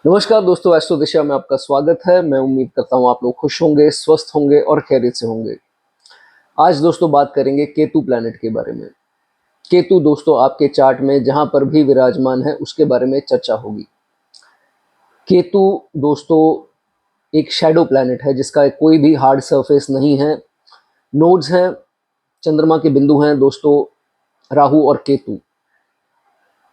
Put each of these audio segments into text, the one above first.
नमस्कार दोस्तों, एस्ट्रो दिशा में आपका स्वागत है। मैं उम्मीद करता हूँ आप लोग खुश होंगे, स्वस्थ होंगे और खैरियत से होंगे। आज दोस्तों बात करेंगे केतु प्लैनेट के बारे में। केतु दोस्तों आपके चार्ट में जहां पर भी विराजमान है उसके बारे में चर्चा होगी। केतु दोस्तों एक शैडो प्लैनेट है जिसका कोई भी हार्ड सरफेस नहीं है। नोड्स हैं, चंद्रमा के बिंदु हैं दोस्तों, राहु और केतु।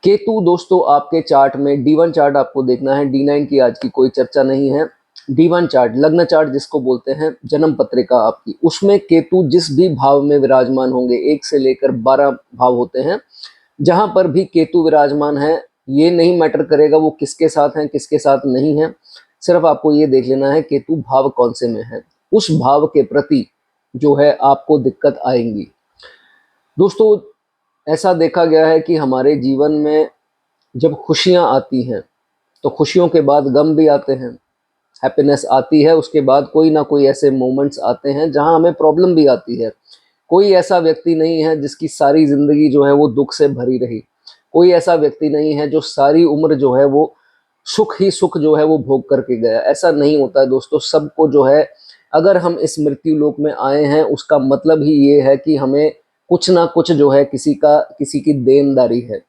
केतु दोस्तों आपके चार्ट में D1 चार्ट आपको देखना है। D9 की आज की कोई चर्चा नहीं है। D1 चार्ट, लग्न चार्ट जिसको बोलते हैं, जन्म पत्रिका आपकी, उसमें केतु जिस भी भाव में विराजमान होंगे, 1 से लेकर 12 भाव होते हैं, जहां पर भी केतु विराजमान है, ये नहीं मैटर करेगा वो किसके साथ हैं किसके साथ नहीं है। सिर्फ आपको ये देख लेना है केतु भाव कौन से में है, उस भाव के प्रति जो है आपको दिक्कत आएंगी। दोस्तों ऐसा देखा गया है कि हमारे जीवन में जब खुशियां आती हैं तो खुशियों के बाद गम भी आते हैं। हैप्पीनेस आती है, उसके बाद कोई ना कोई ऐसे मोमेंट्स आते हैं जहां हमें प्रॉब्लम भी आती है। कोई ऐसा व्यक्ति नहीं है जिसकी सारी जिंदगी जो है वो दुख से भरी रही। कोई ऐसा व्यक्ति नहीं है जो सारी उम्र जो है वो सुख ही सुख जो है वो भोग करके गया। ऐसा नहीं होता है दोस्तों। सबको जो है, अगर हम इस मृत्यु लोक में आए हैं उसका मतलब ही ये है कि हमें कुछ ना कुछ जो है किसी की देनदारी है।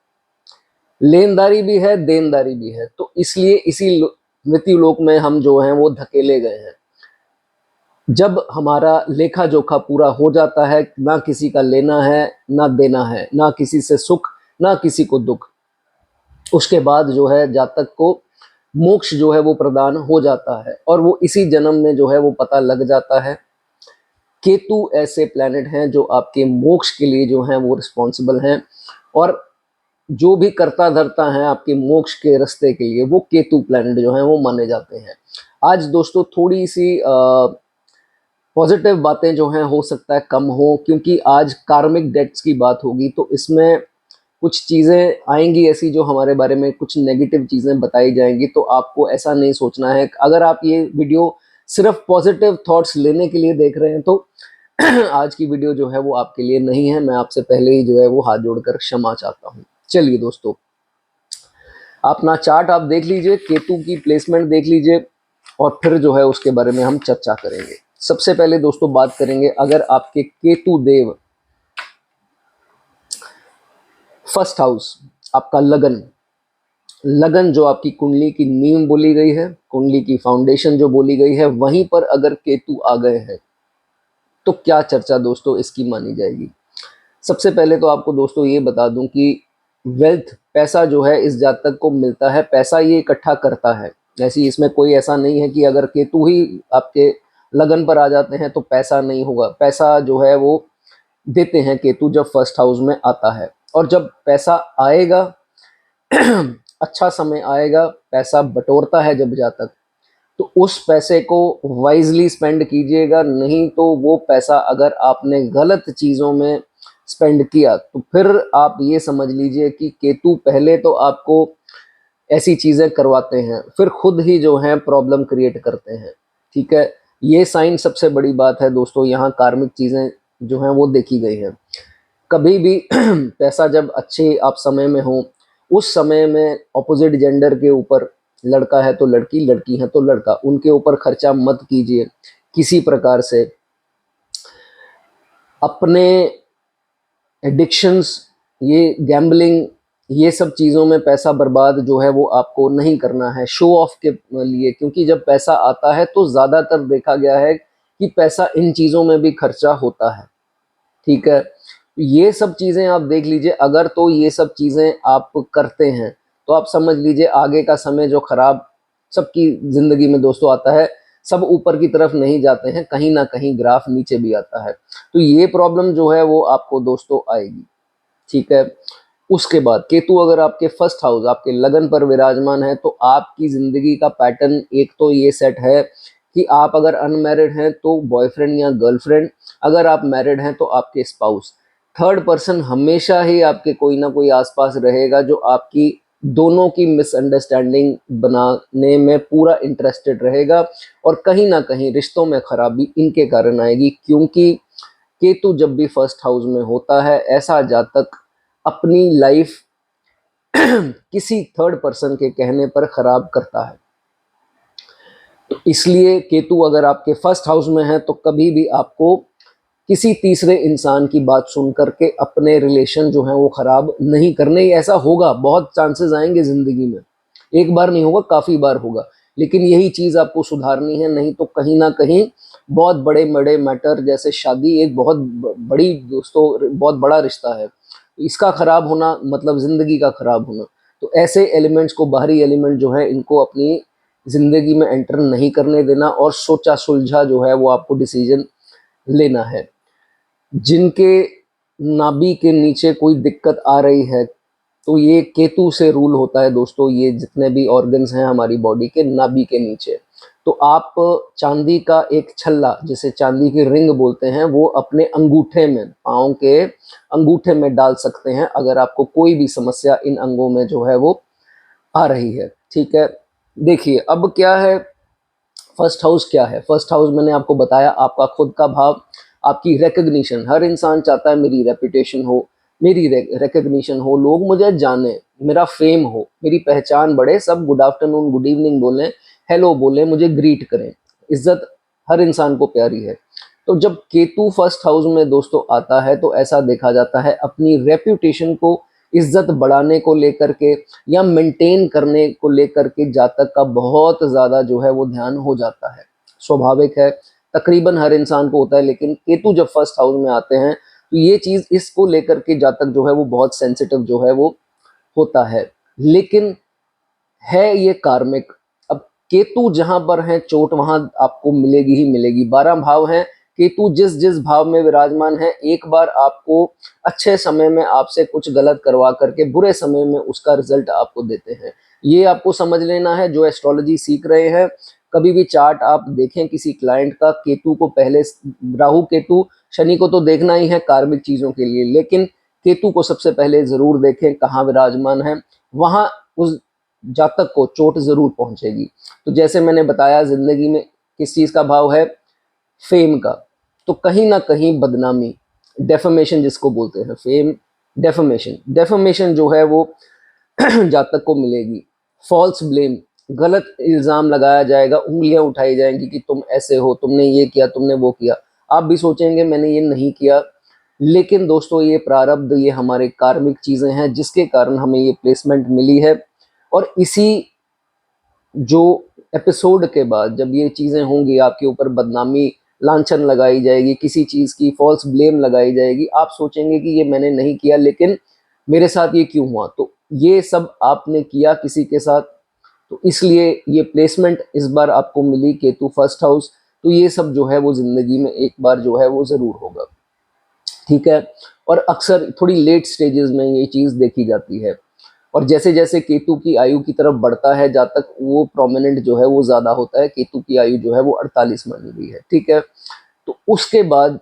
लेनदारी भी है, देनदारी भी है। तो इसलिए इसी मृत्यु लोक में हम जो हैं वो धकेले गए हैं। जब हमारा लेखा जोखा पूरा हो जाता है, ना किसी का लेना है ना देना है, ना किसी से सुख ना किसी को दुख, उसके बाद जो है जातक को मोक्ष जो है वो प्रदान हो जाता है और वो इसी जन्म में जो है वो पता लग जाता है। केतु ऐसे प्लैनेट हैं जो आपके मोक्ष के लिए जो हैं वो रिस्पॉन्सिबल हैं, और जो भी करता धरता है आपके मोक्ष के रास्ते के लिए, वो केतु प्लैनेट जो है वो माने जाते हैं। आज दोस्तों थोड़ी सी पॉजिटिव बातें जो हैं हो सकता है कम हो, क्योंकि आज कार्मिक डेट्स की बात होगी, तो इसमें कुछ चीज़ें आएंगी ऐसी जो हमारे बारे में कुछ नेगेटिव चीज़ें बताई जाएंगी। तो आपको ऐसा नहीं सोचना है। अगर आप ये वीडियो सिर्फ पॉजिटिव थॉट्स लेने के लिए देख रहे हैं तो आज की वीडियो जो है वो आपके लिए नहीं है। मैं आपसे पहले ही जो है वो हाथ जोड़कर क्षमा चाहता हूँ। चलिए दोस्तों, अपना चार्ट आप देख लीजिए, केतु की प्लेसमेंट देख लीजिए और फिर जो है उसके बारे में हम चर्चा करेंगे। सबसे पहले दोस्तों बात करेंगे, अगर आपके केतु देव फर्स्ट हाउस, आपका लगन, लगन जो आपकी कुंडली की नींव बोली गई है, कुंडली की फाउंडेशन जो बोली गई है, वहीं पर अगर केतु आ गए हैं तो क्या चर्चा दोस्तों इसकी मानी जाएगी। सबसे पहले तो आपको दोस्तों ये बता दूं कि वेल्थ, पैसा जो है इस जातक को मिलता है, पैसा ये इकट्ठा करता है। ऐसी इसमें कोई ऐसा नहीं है कि अगर केतु ही आपके लगन पर आ जाते हैं तो पैसा नहीं होगा। पैसा जो है वो देते हैं केतु जब फर्स्ट हाउस में आता है। और जब पैसा आएगा अच्छा समय आएगा, पैसा बटोरता है जब जातक, तो उस पैसे को वाइजली स्पेंड कीजिएगा। नहीं तो वो पैसा अगर आपने गलत चीज़ों में स्पेंड किया तो फिर आप ये समझ लीजिए कि केतु पहले तो आपको ऐसी चीज़ें करवाते हैं, फिर खुद ही जो है प्रॉब्लम क्रिएट करते हैं। ठीक है, ये साइन सबसे बड़ी बात है दोस्तों। यहाँ कार्मिक चीज़ें जो हैं वो देखी गई हैं। कभी भी पैसा जब अच्छे आप समय में हो, उस समय में ऑपोजिट जेंडर के ऊपर, लड़का है तो लड़की, लड़की है तो लड़का, उनके ऊपर खर्चा मत कीजिए किसी प्रकार से। अपने एडिक्शंस, ये गैम्बलिंग, ये सब चीज़ों में पैसा बर्बाद जो है वो आपको नहीं करना है शो ऑफ के लिए, क्योंकि जब पैसा आता है तो ज़्यादातर देखा गया है कि पैसा इन चीज़ों में भी खर्चा होता है। ठीक है, ये सब चीज़ें आप देख लीजिए। अगर तो ये सब चीज़ें आप करते हैं तो आप समझ लीजिए आगे का समय जो खराब सबकी ज़िंदगी में दोस्तों आता है, सब ऊपर की तरफ नहीं जाते हैं, कहीं ना कहीं ग्राफ नीचे भी आता है। तो ये प्रॉब्लम जो है वो आपको दोस्तों आएगी। ठीक है, उसके बाद केतु अगर आपके फर्स्ट हाउस, आपके लगन पर विराजमान है, तो आपकी ज़िंदगी का पैटर्न एक तो ये सेट है कि आप अगर अनमैरिड हैं तो बॉयफ्रेंड या गर्लफ्रेंड, अगर आप मैरिड हैं तो आपके स्पाउस। थर्ड पर्सन हमेशा ही आपके कोई ना कोई आसपास रहेगा जो आपकी दोनों की मिसअंडरस्टैंडिंग बनाने में पूरा इंटरेस्टेड रहेगा, और कहीं ना कहीं रिश्तों में खराबी इनके कारण आएगी। क्योंकि केतु जब भी फर्स्ट हाउस में होता है, ऐसा जातक अपनी लाइफ किसी थर्ड पर्सन के कहने पर खराब करता है। इसलिए केतु अगर आपके फर्स्ट हाउस में है तो कभी भी आपको किसी तीसरे इंसान की बात सुन करके अपने रिलेशन जो है वो खराब नहीं करने। ऐसा होगा, बहुत चांसेस आएंगे जिंदगी में, एक बार नहीं होगा, काफी बार होगा, लेकिन यही चीज आपको सुधारनी है। नहीं तो कहीं ना कहीं बहुत बड़े बड़े मैटर, जैसे शादी एक बहुत बड़ी दोस्तों बहुत बड़ा रिश्ता है, इसका खराब होना मतलब जिंदगी का खराब होना। तो ऐसे एलिमेंट्स को, बाहरी एलिमेंट जो है, इनको अपनी जिंदगी में एंटर नहीं करने देना और सोचा सुलझा जो है वो आपको डिसीजन लेना है। जिनके नाभि के नीचे कोई दिक्कत आ रही है तो ये केतु से रूल होता है दोस्तों। ये जितने भी ऑर्गन्स हैं हमारी बॉडी के नाभि के नीचे, तो आप चांदी का एक छल्ला, जिसे चांदी की रिंग बोलते हैं, वो अपने अंगूठे में, पाँव के अंगूठे में डाल सकते हैं अगर आपको कोई भी समस्या इन अंगों में जो है वो आ रही है। ठीक है, देखिए अब क्या है, फर्स्ट हाउस क्या है। फर्स्ट हाउस मैंने आपको बताया, आपका खुद का भाव, आपकी रिकग्निशन। हर इंसान चाहता है मेरी रेपुटेशन हो, मेरी रिकग्निशन हो, लोग मुझे जाने, मेरा फेम हो, मेरी पहचान बढ़े, सब गुड आफ्टरनून गुड इवनिंग बोलें, हेलो बोलें, मुझे ग्रीट करें। इज्जत हर इंसान को प्यारी है। तो जब केतु फर्स्ट हाउस में दोस्तों आता है तो ऐसा देखा जाता है अपनी रेपुटेशन को, इज्जत बढ़ाने को लेकर के या मेंटेन करने को लेकर के जातक का बहुत ज़्यादा जो है वो ध्यान हो जाता है। स्वाभाविक है, तकरीबन हर इंसान को होता है, लेकिन केतु जब फर्स्ट हाउस में आते हैं तो ये चीज़, इसको लेकर के जातक जो है वो बहुत सेंसिटिव जो है वो होता है। लेकिन है ये कार्मिक। अब केतु जहां पर है चोट वहां आपको मिलेगी ही मिलेगी। 12 भाव हैं, केतु जिस जिस भाव में विराजमान है, एक बार आपको अच्छे समय में आपसे कुछ गलत करवा करके बुरे समय में उसका रिजल्ट आपको देते हैं। ये आपको समझ लेना है। जो एस्ट्रोलॉजी सीख रहे हैं, कभी भी चार्ट आप देखें किसी क्लाइंट का, केतु को पहले, राहु केतु शनि को तो देखना ही है कार्मिक चीजों के लिए, लेकिन केतु को सबसे पहले जरूर देखें कहाँ विराजमान है, वहां उस जातक को चोट जरूर पहुंचेगी। तो जैसे मैंने बताया, जिंदगी में किस चीज का भाव है, फेम का, तो कहीं ना कहीं बदनामी, डेफमेशन जिसको बोलते हैं, फेम डेफमेशन, डेफमेशन जो है वो जातक को मिलेगी। फॉल्स ब्लेम, गलत इल्जाम लगाया जाएगा, उंगलियां उठाई जाएंगी कि तुम ऐसे हो, तुमने ये किया, तुमने वो किया। आप भी सोचेंगे मैंने ये नहीं किया, लेकिन दोस्तों ये प्रारब्ध, ये हमारे कार्मिक चीजें हैं जिसके कारण हमें ये प्लेसमेंट मिली है। और इसी जो एपिसोड के बाद जब ये चीज़ें होंगी, आपके ऊपर बदनामी, लांछन लगाई जाएगी, किसी चीज़ की फॉल्स ब्लेम लगाई जाएगी, आप सोचेंगे कि ये मैंने नहीं किया, लेकिन मेरे साथ ये क्यों हुआ। तो ये सब आपने किया किसी के साथ, तो इसलिए ये प्लेसमेंट इस बार आपको मिली, केतु फर्स्ट हाउस। तो ये सब जो है वो जिंदगी में एक बार जो है वो ज़रूर होगा। ठीक है, और अक्सर थोड़ी लेट स्टेजेस में ये चीज़ देखी जाती है। और जैसे जैसे केतु की आयु की तरफ बढ़ता है जातक, वो प्रोमिनेंट जो है वो ज़्यादा होता है। केतु की आयु जो है वो 48 मानी हुई है। ठीक है, तो उसके बाद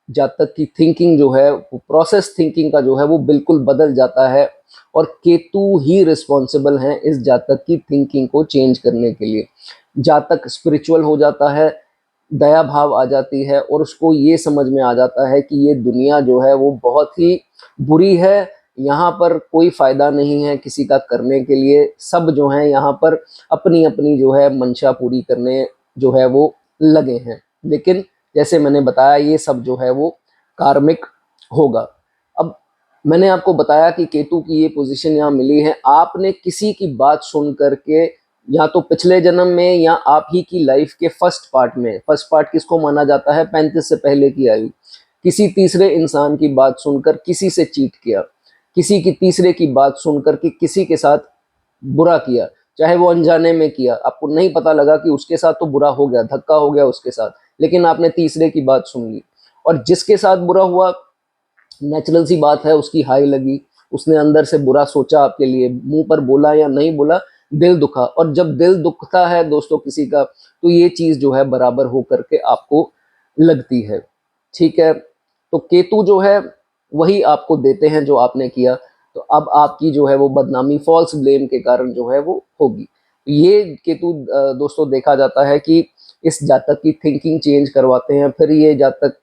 जातक की थिंकिंग जो है, वो प्रोसेस थिंकिंग का जो है वो बिल्कुल बदल जाता है। और केतु ही रिस्पॉन्सिबल हैं इस जातक की थिंकिंग को चेंज करने के लिए। जातक स्पिरिचुअल हो जाता है, दया भाव आ जाती है, और उसको ये समझ में आ जाता है कि ये दुनिया जो है वो बहुत ही बुरी है, यहाँ पर कोई फायदा नहीं है किसी का करने के लिए। सब जो हैं यहाँ पर अपनी अपनी जो है मंशा पूरी करने जो है वो लगे हैं। लेकिन जैसे मैंने बताया, ये सब जो है वो कार्मिक होगा। अब मैंने आपको बताया कि केतु की ये पोजीशन यहाँ मिली है। आपने किसी की बात सुन करके, या तो पिछले जन्म में या आप ही की लाइफ के फर्स्ट पार्ट में, फर्स्ट पार्ट किसको माना जाता है, 35 से पहले की आयु, किसी तीसरे इंसान की बात सुनकर किसी से चीट किया, किसी की तीसरे की बात सुनकर के किसी के साथ बुरा किया, चाहे वो अनजाने में किया, आपको नहीं पता लगा कि उसके साथ तो बुरा हो गया, धक्का हो गया उसके साथ, लेकिन आपने तीसरे की बात सुन ली। और जिसके साथ बुरा हुआ, नेचुरल सी बात है, उसकी हाई लगी, उसने अंदर से बुरा सोचा आपके लिए, मुंह पर बोला या नहीं बोला, दिल दुखा। और जब दिल दुखता है दोस्तों किसी का, तो ये चीज जो है बराबर हो करके आपको लगती है। ठीक है, तो केतु जो है वही आपको देते हैं जो आपने किया। तो अब आपकी जो है वो बदनामी फॉल्स ब्लेम के कारण जो है वो होगी। ये केतु दोस्तों देखा जाता है कि इस जातक की थिंकिंग चेंज करवाते हैं। फिर ये जातक,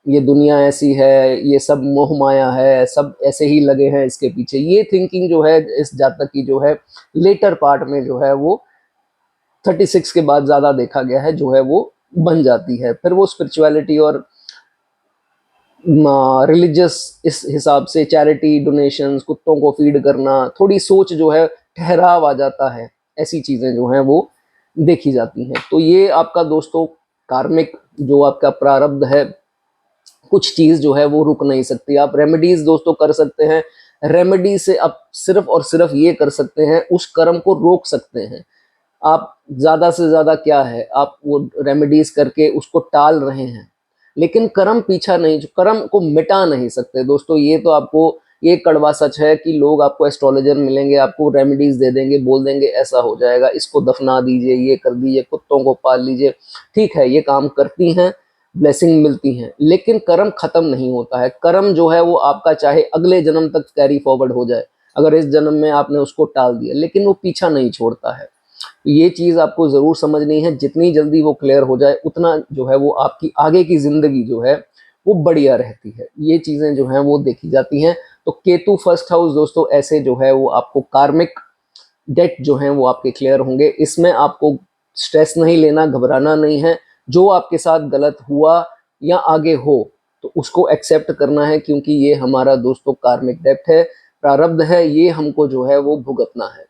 ये दुनिया ऐसी है, ये सब मोह माया है, सब ऐसे ही लगे हैं इसके पीछे, ये थिंकिंग जो है इस जातक की जो है लेटर पार्ट में जो है वो 36 के बाद ज़्यादा देखा गया है जो है वो बन जाती है। फिर वो स्पिरिचुअलिटी और रिलीजियस इस हिसाब से चैरिटी डोनेशंस, कुत्तों को फीड करना, थोड़ी सोच जो है ठहराव आ जाता है, ऐसी चीज़ें जो हैं वो देखी जाती हैं। तो ये आपका दोस्तों कार्मिक जो आपका प्रारब्ध है, कुछ चीज़ जो है वो रुक नहीं सकती। आप रेमेडीज दोस्तों कर सकते हैं, रेमेडी से आप सिर्फ और सिर्फ ये कर सकते हैं, उस कर्म को रोक सकते हैं। आप ज़्यादा से ज़्यादा क्या है, आप वो रेमेडीज करके उसको टाल रहे हैं, लेकिन कर्म पीछा नहीं, कर्म को मिटा नहीं सकते दोस्तों। ये तो आपको, ये कड़वा सच है कि लोग आपको एस्ट्रोलॉजर मिलेंगे, आपको रेमेडीज दे देंगे, बोल देंगे ऐसा हो जाएगा, इसको दफना दीजिए, ये कर दीजिए, कुत्तों को पाल लीजिए। ठीक है, ये काम करती हैं, ब्लेसिंग मिलती हैं, लेकिन कर्म खत्म नहीं होता है। कर्म जो है वो आपका चाहे अगले जन्म तक कैरी फॉरवर्ड हो जाए, अगर इस जन्म में आपने उसको टाल दिया, लेकिन वो पीछा नहीं छोड़ता है। ये चीज़ आपको ज़रूर समझनी है। जितनी जल्दी वो क्लियर हो जाए, उतना जो है वो आपकी आगे की ज़िंदगी जो है वो बढ़िया रहती है। ये चीज़ें जो हैं वो देखी जाती हैं। तो केतु फर्स्ट हाउस दोस्तों ऐसे जो है वो आपको कार्मिक डेट जो हैं वो आपके क्लियर होंगे। इसमें आपको स्ट्रेस नहीं लेना, घबराना नहीं है। जो आपके साथ गलत हुआ या आगे हो तो उसको एक्सेप्ट करना है, क्योंकि ये हमारा दोस्तों कार्मिक डेप्थ है, प्रारब्ध है, ये हमको जो है वो भुगतना है।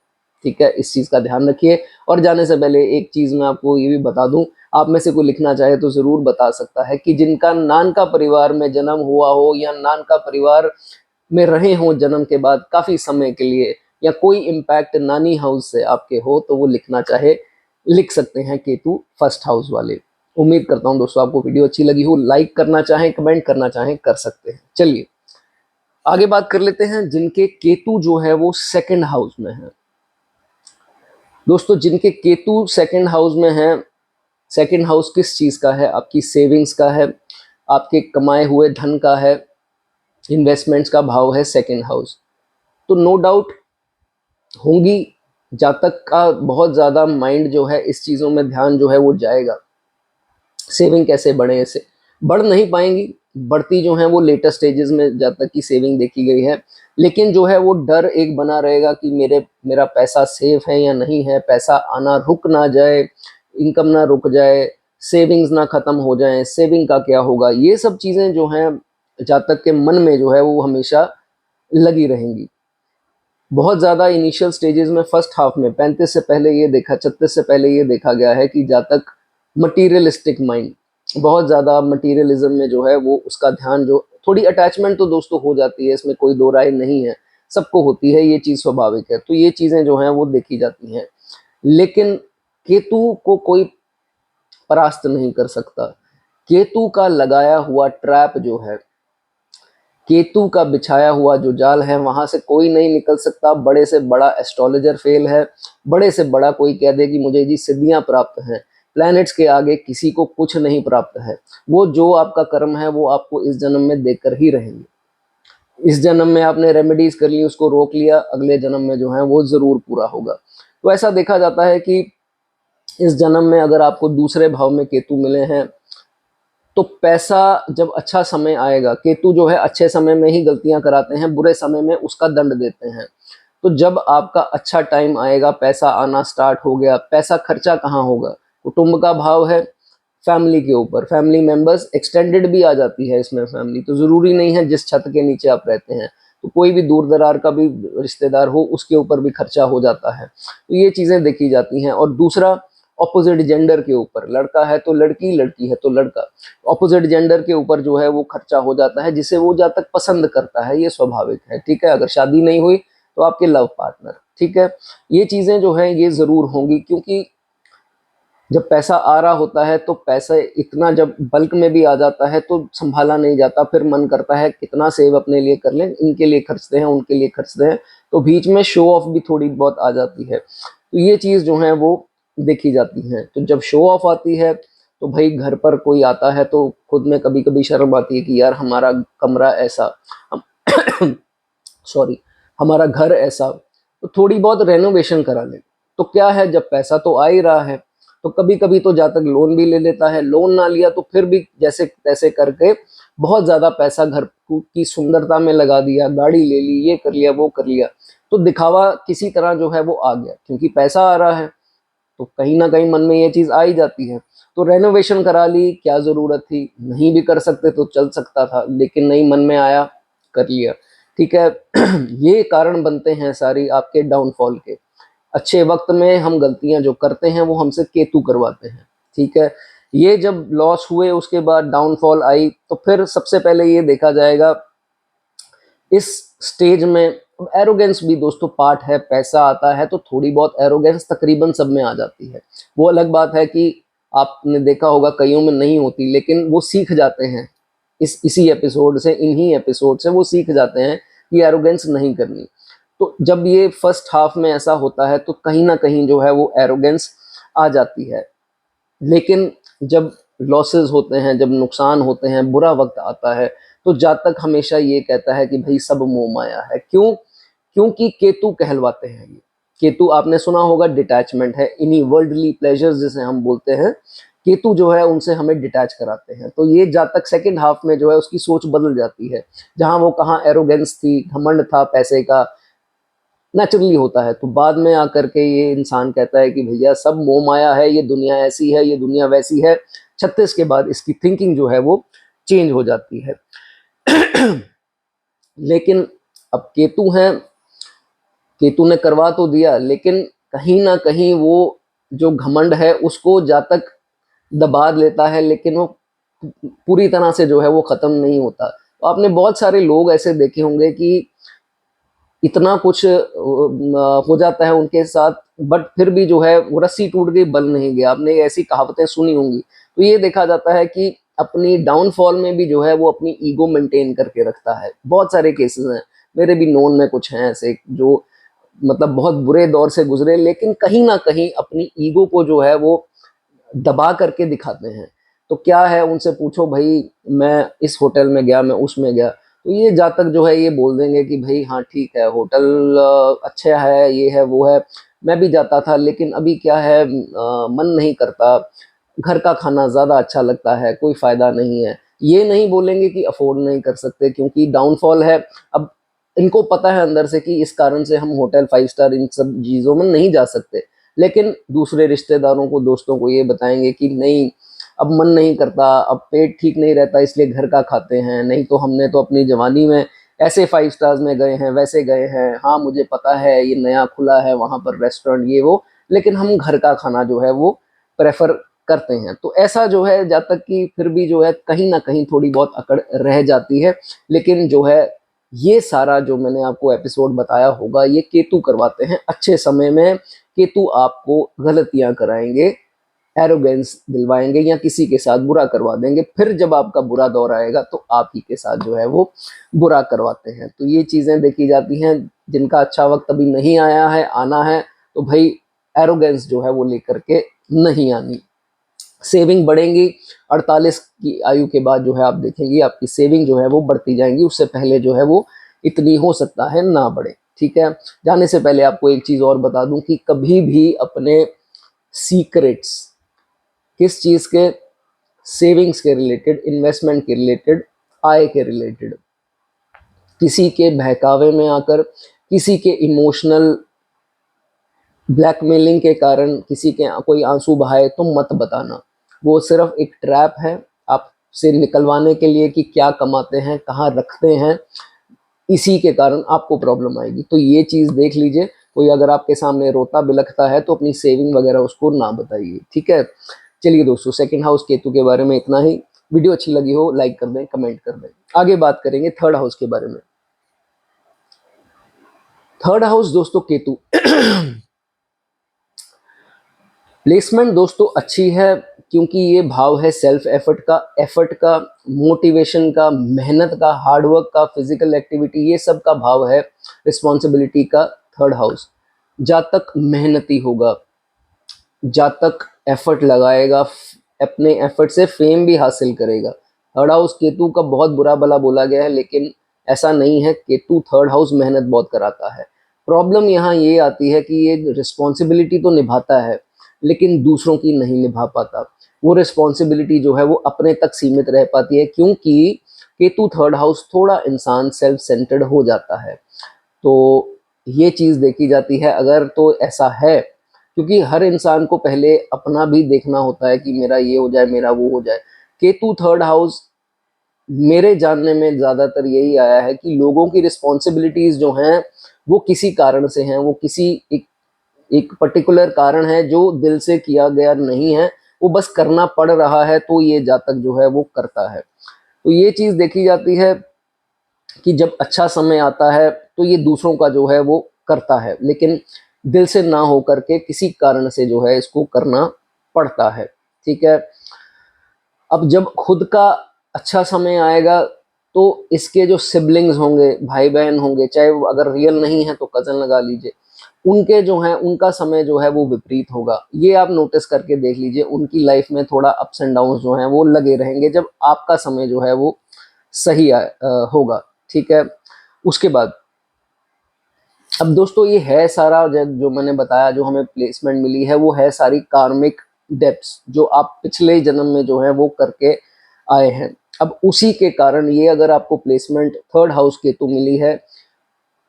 ठीक है, इस चीज़ का ध्यान रखिए। और जाने से पहले एक चीज़ मैं आपको ये भी बता दूं, आप में से कोई लिखना चाहे तो ज़रूर बता सकता है कि जिनका नानका परिवार में जन्म हुआ हो या नानका परिवार में रहे हों जन्म के बाद काफ़ी समय के लिए, या कोई इम्पैक्ट नानी हाउस से आपके हो, तो वो लिखना चाहे लिख सकते हैं, केतु फर्स्ट हाउस वाले। उम्मीद करता हूं दोस्तों आपको वीडियो अच्छी लगी हो। लाइक करना चाहें, कमेंट करना चाहें, कर सकते हैं। चलिए आगे बात कर लेते हैं जिनके केतु जो है वो सेकंड हाउस में है। दोस्तों जिनके केतु सेकंड हाउस में है, सेकंड हाउस किस चीज़ का है? आपकी सेविंग्स का है, आपके कमाए हुए धन का है, इन्वेस्टमेंट्स का भाव है सेकंड हाउस। तो नो डाउट होंगी, जातक का बहुत ज़्यादा माइंड जो है इस चीज़ों में ध्यान जो है वो जाएगा। सेविंग कैसे बढ़े, ऐसे बढ़ नहीं पाएंगी, बढ़ती जो है वो लेटर स्टेजेस में जातक की सेविंग देखी गई है। लेकिन जो है वो डर एक बना रहेगा कि मेरा पैसा सेफ है या नहीं है, पैसा आना रुक ना जाए, इनकम ना रुक जाए, सेविंग्स ना ख़त्म हो जाए, सेविंग का क्या होगा। ये सब चीज़ें जो हैं जातक के मन में जो है वो हमेशा लगी रहेंगी। बहुत ज़्यादा इनिशियल स्टेजेस में फर्स्ट हाफ में 35 से पहले ये देखा, 36 से पहले ये देखा गया है कि जातक मटीरियलिस्टिक माइंड, बहुत ज़्यादा मटीरियलिज्म में जो है वो उसका ध्यान, जो थोड़ी अटैचमेंट तो दोस्तों हो जाती है, इसमें कोई दो राय नहीं है, सबको होती है, ये चीज़ स्वाभाविक है। तो ये चीज़ें जो हैं वो देखी जाती हैं, लेकिन केतु को कोई परास्त नहीं कर सकता। केतु का लगाया हुआ ट्रैप जो है, केतु का बिछाया हुआ जो जाल है, वहां से कोई नहीं निकल सकता। बड़े से बड़ा एस्ट्रोलॉजर फेल है, बड़े से बड़ा कोई कह दे कि मुझे जी सिद्धियां प्राप्त हैं, प्लैनेट्स के आगे किसी को कुछ नहीं प्राप्त है। वो जो आपका कर्म है वो आपको इस जन्म में देकर ही रहेंगे। इस जन्म में आपने रेमेडीज कर ली, उसको रोक लिया, अगले जन्म में जो है वो जरूर पूरा होगा। तो ऐसा देखा जाता है कि इस जन्म में अगर आपको दूसरे भाव में केतु मिले हैं तो पैसा जब अच्छा समय आएगा, केतु जो है अच्छे समय में ही गलतियां कराते हैं, बुरे समय में उसका दंड देते हैं। तो जब आपका अच्छा टाइम आएगा, पैसा आना स्टार्ट हो गया, पैसा खर्चा कहाँ होगा? कुटुंब का भाव है, फैमिली के ऊपर, फैमिली मेंबर्स एक्सटेंडेड भी आ जाती है इसमें फैमिली, तो ज़रूरी नहीं है जिस छत के नीचे आप रहते हैं, तो कोई भी दूर दरार का भी रिश्तेदार हो उसके ऊपर भी खर्चा हो जाता है। तो ये चीज़ें देखी जाती हैं। और दूसरा, ऑपोजिट जेंडर के ऊपर, लड़का है तो लड़की, लड़की है तो लड़का, ऑपोजिट जेंडर के ऊपर जो है वो खर्चा हो जाता है, जिसे वो जातक पसंद करता है, ये स्वाभाविक है। ठीक है, अगर शादी नहीं हुई तो आपके लव पार्टनर, ठीक है, ये चीज़ें जो हैं ये ज़रूर होंगी, क्योंकि जब पैसा आ रहा होता है तो पैसा इतना जब बल्क में भी आ जाता है तो संभाला नहीं जाता, फिर मन करता है कितना सेव अपने लिए कर लें, इनके लिए खर्चते हैं, उनके लिए खर्चते हैं, तो बीच में शो ऑफ भी थोड़ी बहुत आ जाती है। तो ये चीज़ जो है वो देखी जाती है। तो जब शो ऑफ आती है तो भाई घर पर कोई आता है तो खुद में कभी कभी शर्म आती है कि यार हमारा कमरा ऐसा, सॉरी, हमारा घर ऐसा, तो थोड़ी बहुत रेनोवेशन करा लें। तो क्या है, जब पैसा तो आ ही रहा है तो कभी कभी तो जातक लोन भी ले लेता है, लोन ना लिया तो फिर भी जैसे तैसे करके बहुत ज़्यादा पैसा घर की सुंदरता में लगा दिया, गाड़ी ले ली, ये कर लिया, वो कर लिया, तो दिखावा किसी तरह जो है वो आ गया, क्योंकि पैसा आ रहा है। तो कहीं ना कहीं मन में ये चीज़ आ ही जाती है। तो रेनोवेशन करा ली, क्या ज़रूरत थी, नहीं भी कर सकते तो चल सकता था, लेकिन नहीं, मन में आया, कर लिया। ठीक है। ये कारण बनते हैं सारी आपके डाउनफॉल के। अच्छे वक्त में हम गलतियां जो करते हैं वो हमसे केतु करवाते हैं। ठीक है। ये जब लॉस हुए उसके बाद डाउनफॉल आई, तो फिर सबसे पहले ये देखा जाएगा इस स्टेज में। एरोगेंस भी दोस्तों पार्ट है, पैसा आता है तो थोड़ी बहुत एरोगेंस तकरीबन सब में आ जाती है। वो अलग बात है कि आपने देखा होगा कईयों में नहीं होती, लेकिन वो सीख जाते हैं इसी एपिसोड से, इन्हीं एपिसोड से वो सीख जाते हैं कि एरोगेंस नहीं करनी। तो जब ये फर्स्ट हाफ में ऐसा होता है तो कहीं ना कहीं जो है वो एरोगेंस आ जाती है। लेकिन जब लॉसेस होते हैं, जब नुकसान होते हैं, बुरा वक्त आता है, तो जातक हमेशा ये कहता है कि भाई सब मोह माया है। क्यों? क्योंकि केतु कहलवाते हैं ये। केतु आपने सुना होगा डिटैचमेंट है, इन्हीं वर्ल्डली प्लेजर्स जिसे हम बोलते हैं, केतु जो है उनसे हमें डिटैच कराते हैं। तो ये जातक सेकंड हाफ में जो है उसकी सोच बदल जाती है। जहां वो कहाँ एरोगेंस थी, घमंड था पैसे का, नेचुरली होता है, तो बाद में आकर के ये इंसान कहता है कि भैया सब मोह माया है, ये दुनिया ऐसी है, ये दुनिया वैसी है। 36 के बाद इसकी थिंकिंग जो है वो चेंज हो जाती है। लेकिन अब केतु है, केतु ने करवा तो दिया, लेकिन कहीं ना कहीं वो जो घमंड है उसको जातक दबा लेता है, लेकिन वो पूरी तरह से जो है वो खत्म नहीं होता। तो आपने बहुत सारे लोग ऐसे देखे होंगे कि इतना कुछ हो जाता है उनके साथ, बट फिर भी जो है वो रस्सी टूट गई बल नहीं गया। आपने ऐसी कहावतें सुनी होंगी। तो ये देखा जाता है कि अपनी डाउनफॉल में भी जो है वो अपनी ईगो मेंटेन करके रखता है। बहुत सारे केसेस हैं, मेरे भी नोन में कुछ हैं ऐसे जो मतलब बहुत बुरे दौर से गुजरे, लेकिन कहीं ना कहीं अपनी ईगो को जो है वो दबा करके दिखाते हैं। तो क्या है, उनसे पूछो भाई, मैं इस होटल में गया, मैं उसमें गया, तो ये जातक जो है ये बोल देंगे कि भाई हाँ ठीक है, होटल अच्छा है, ये है वो है, मैं भी जाता था, लेकिन अभी क्या है, मन नहीं करता, घर का खाना ज़्यादा अच्छा लगता है, कोई फ़ायदा नहीं है। ये नहीं बोलेंगे कि अफोर्ड नहीं कर सकते, क्योंकि डाउनफॉल है। अब इनको पता है अंदर से कि इस कारण से हम होटल 5 स्टार इन सब चीज़ों में नहीं जा सकते, लेकिन दूसरे रिश्तेदारों को, दोस्तों को ये बताएंगे कि नहीं, अब मन नहीं करता, अब पेट ठीक नहीं रहता, इसलिए घर का खाते हैं, नहीं तो हमने तो अपनी जवानी में ऐसे 5 स्टार्स में गए हैं, वैसे गए हैं, हाँ मुझे पता है ये नया खुला है वहाँ पर रेस्टोरेंट ये वो, लेकिन हम घर का खाना जो है वो प्रेफर करते हैं। तो ऐसा जो है जब तक कि फिर भी जो है कहीं ना कहीं थोड़ी बहुत अकड़ रह जाती है। लेकिन जो है ये सारा जो मैंने आपको एपिसोड बताया होगा, ये केतु करवाते हैं। अच्छे समय में केतु आपको गलतियां कराएंगे, एरोगेंस दिलवाएंगे, या किसी के साथ बुरा करवा देंगे। फिर जब आपका बुरा दौर आएगा तो आप ही के साथ जो है वो बुरा करवाते हैं। तो ये चीज़ें देखी जाती हैं। जिनका अच्छा वक्त अभी नहीं आया है, आना है, तो भाई एरोगेंस जो है वो लेकर के नहीं आनी। सेविंग बढ़ेंगी 48 की आयु के बाद, जो है आप देखेंगे आपकी सेविंग जो है वो बढ़ती जाएंगी। उससे पहले जो है वो इतनी हो सकता है ना बढ़े। ठीक है। जाने से पहले आपको एक चीज़ और बता दूं कि कभी भी अपने सीक्रेट्स, किस चीज़ के, सेविंग्स के रिलेटेड, इन्वेस्टमेंट के रिलेटेड, आय के रिलेटेड, किसी के बहकावे में आकर, किसी के इमोशनल ब्लैकमेलिंग के कारण किसी के कोई आंसू बहाए तो मत बताना। वो सिर्फ एक ट्रैप है आपसे निकलवाने के लिए कि क्या कमाते हैं, कहाँ रखते हैं, इसी के कारण आपको प्रॉब्लम आएगी। तो ये चीज़ देख लीजिए। कोई अगर आपके सामने रोता बिलखता है तो अपनी सेविंग वगैरह उसको ना बताइए। ठीक है। चलिए दोस्तों, सेकंड हाउस केतु के बारे में इतना ही। वीडियो अच्छी लगी हो लाइक कर दें, कमेंट कर दें। आगे बात करेंगे थर्ड हाउस के बारे में। थर्ड हाउस दोस्तों केतु। प्लेसमेंट दोस्तों अच्छी है, क्योंकि ये भाव है सेल्फ एफर्ट का, मोटिवेशन का, मेहनत का, हार्डवर्क का, फिजिकल एक्टिविटी, ये सब का भाव है, रिस्पॉन्सिबिलिटी का। थर्ड हाउस जातक मेहनती होगा, जातक एफर्ट लगाएगा, अपने एफर्ट से फेम भी हासिल करेगा। थर्ड हाउस केतु का बहुत बुरा भला बोला गया है, लेकिन ऐसा नहीं है। केतु थर्ड हाउस मेहनत बहुत कराता है। प्रॉब्लम यहाँ ये आती है कि ये रिस्पॉन्सिबिलिटी तो निभाता है, लेकिन दूसरों की नहीं निभा पाता। वो रिस्पॉन्सिबिलिटी जो है वो अपने तक सीमित रह पाती है, क्योंकि केतु थर्ड हाउस थोड़ा इंसान सेल्फ सेंटर्ड हो जाता है। तो ये चीज़ देखी जाती है। अगर तो ऐसा है क्योंकि हर इंसान को पहले अपना भी देखना होता है कि मेरा ये हो जाए, मेरा वो हो जाए। केतु थर्ड हाउस मेरे जानने में ज़्यादातर यही आया है कि लोगों की रिस्पॉन्सिबिलिटीज़ जो हैं वो किसी कारण से हैं, वो किसी एक पर्टिकुलर कारण है जो दिल से किया गया नहीं है, वो बस करना पड़ रहा है, तो ये जातक जो है वो करता है। तो ये चीज़ देखी जाती है कि जब अच्छा समय आता है तो ये दूसरों का जो है वो करता है, लेकिन दिल से ना हो करके किसी कारण से जो है इसको करना पड़ता है। ठीक है। अब जब खुद का अच्छा समय आएगा तो इसके जो सिबलिंग्स होंगे, भाई बहन होंगे, चाहे वो अगर रियल नहीं है तो कज़न लगा लीजिए, उनके जो हैं उनका समय जो है वो विपरीत होगा। ये आप नोटिस करके देख लीजिए, उनकी लाइफ में थोड़ा अप्स एंड डाउन्स जो हैं वो लगे रहेंगे जब आपका समय जो है वो सही होगा। ठीक है। उसके बाद अब दोस्तों ये है सारा जो मैंने बताया, जो हमें प्लेसमेंट मिली है वो है सारी कार्मिक डेब्ट्स जो आप पिछले जन्म में जो है वो करके आए हैं। अब उसी के कारण ये अगर आपको प्लेसमेंट थर्ड हाउस केतु मिली है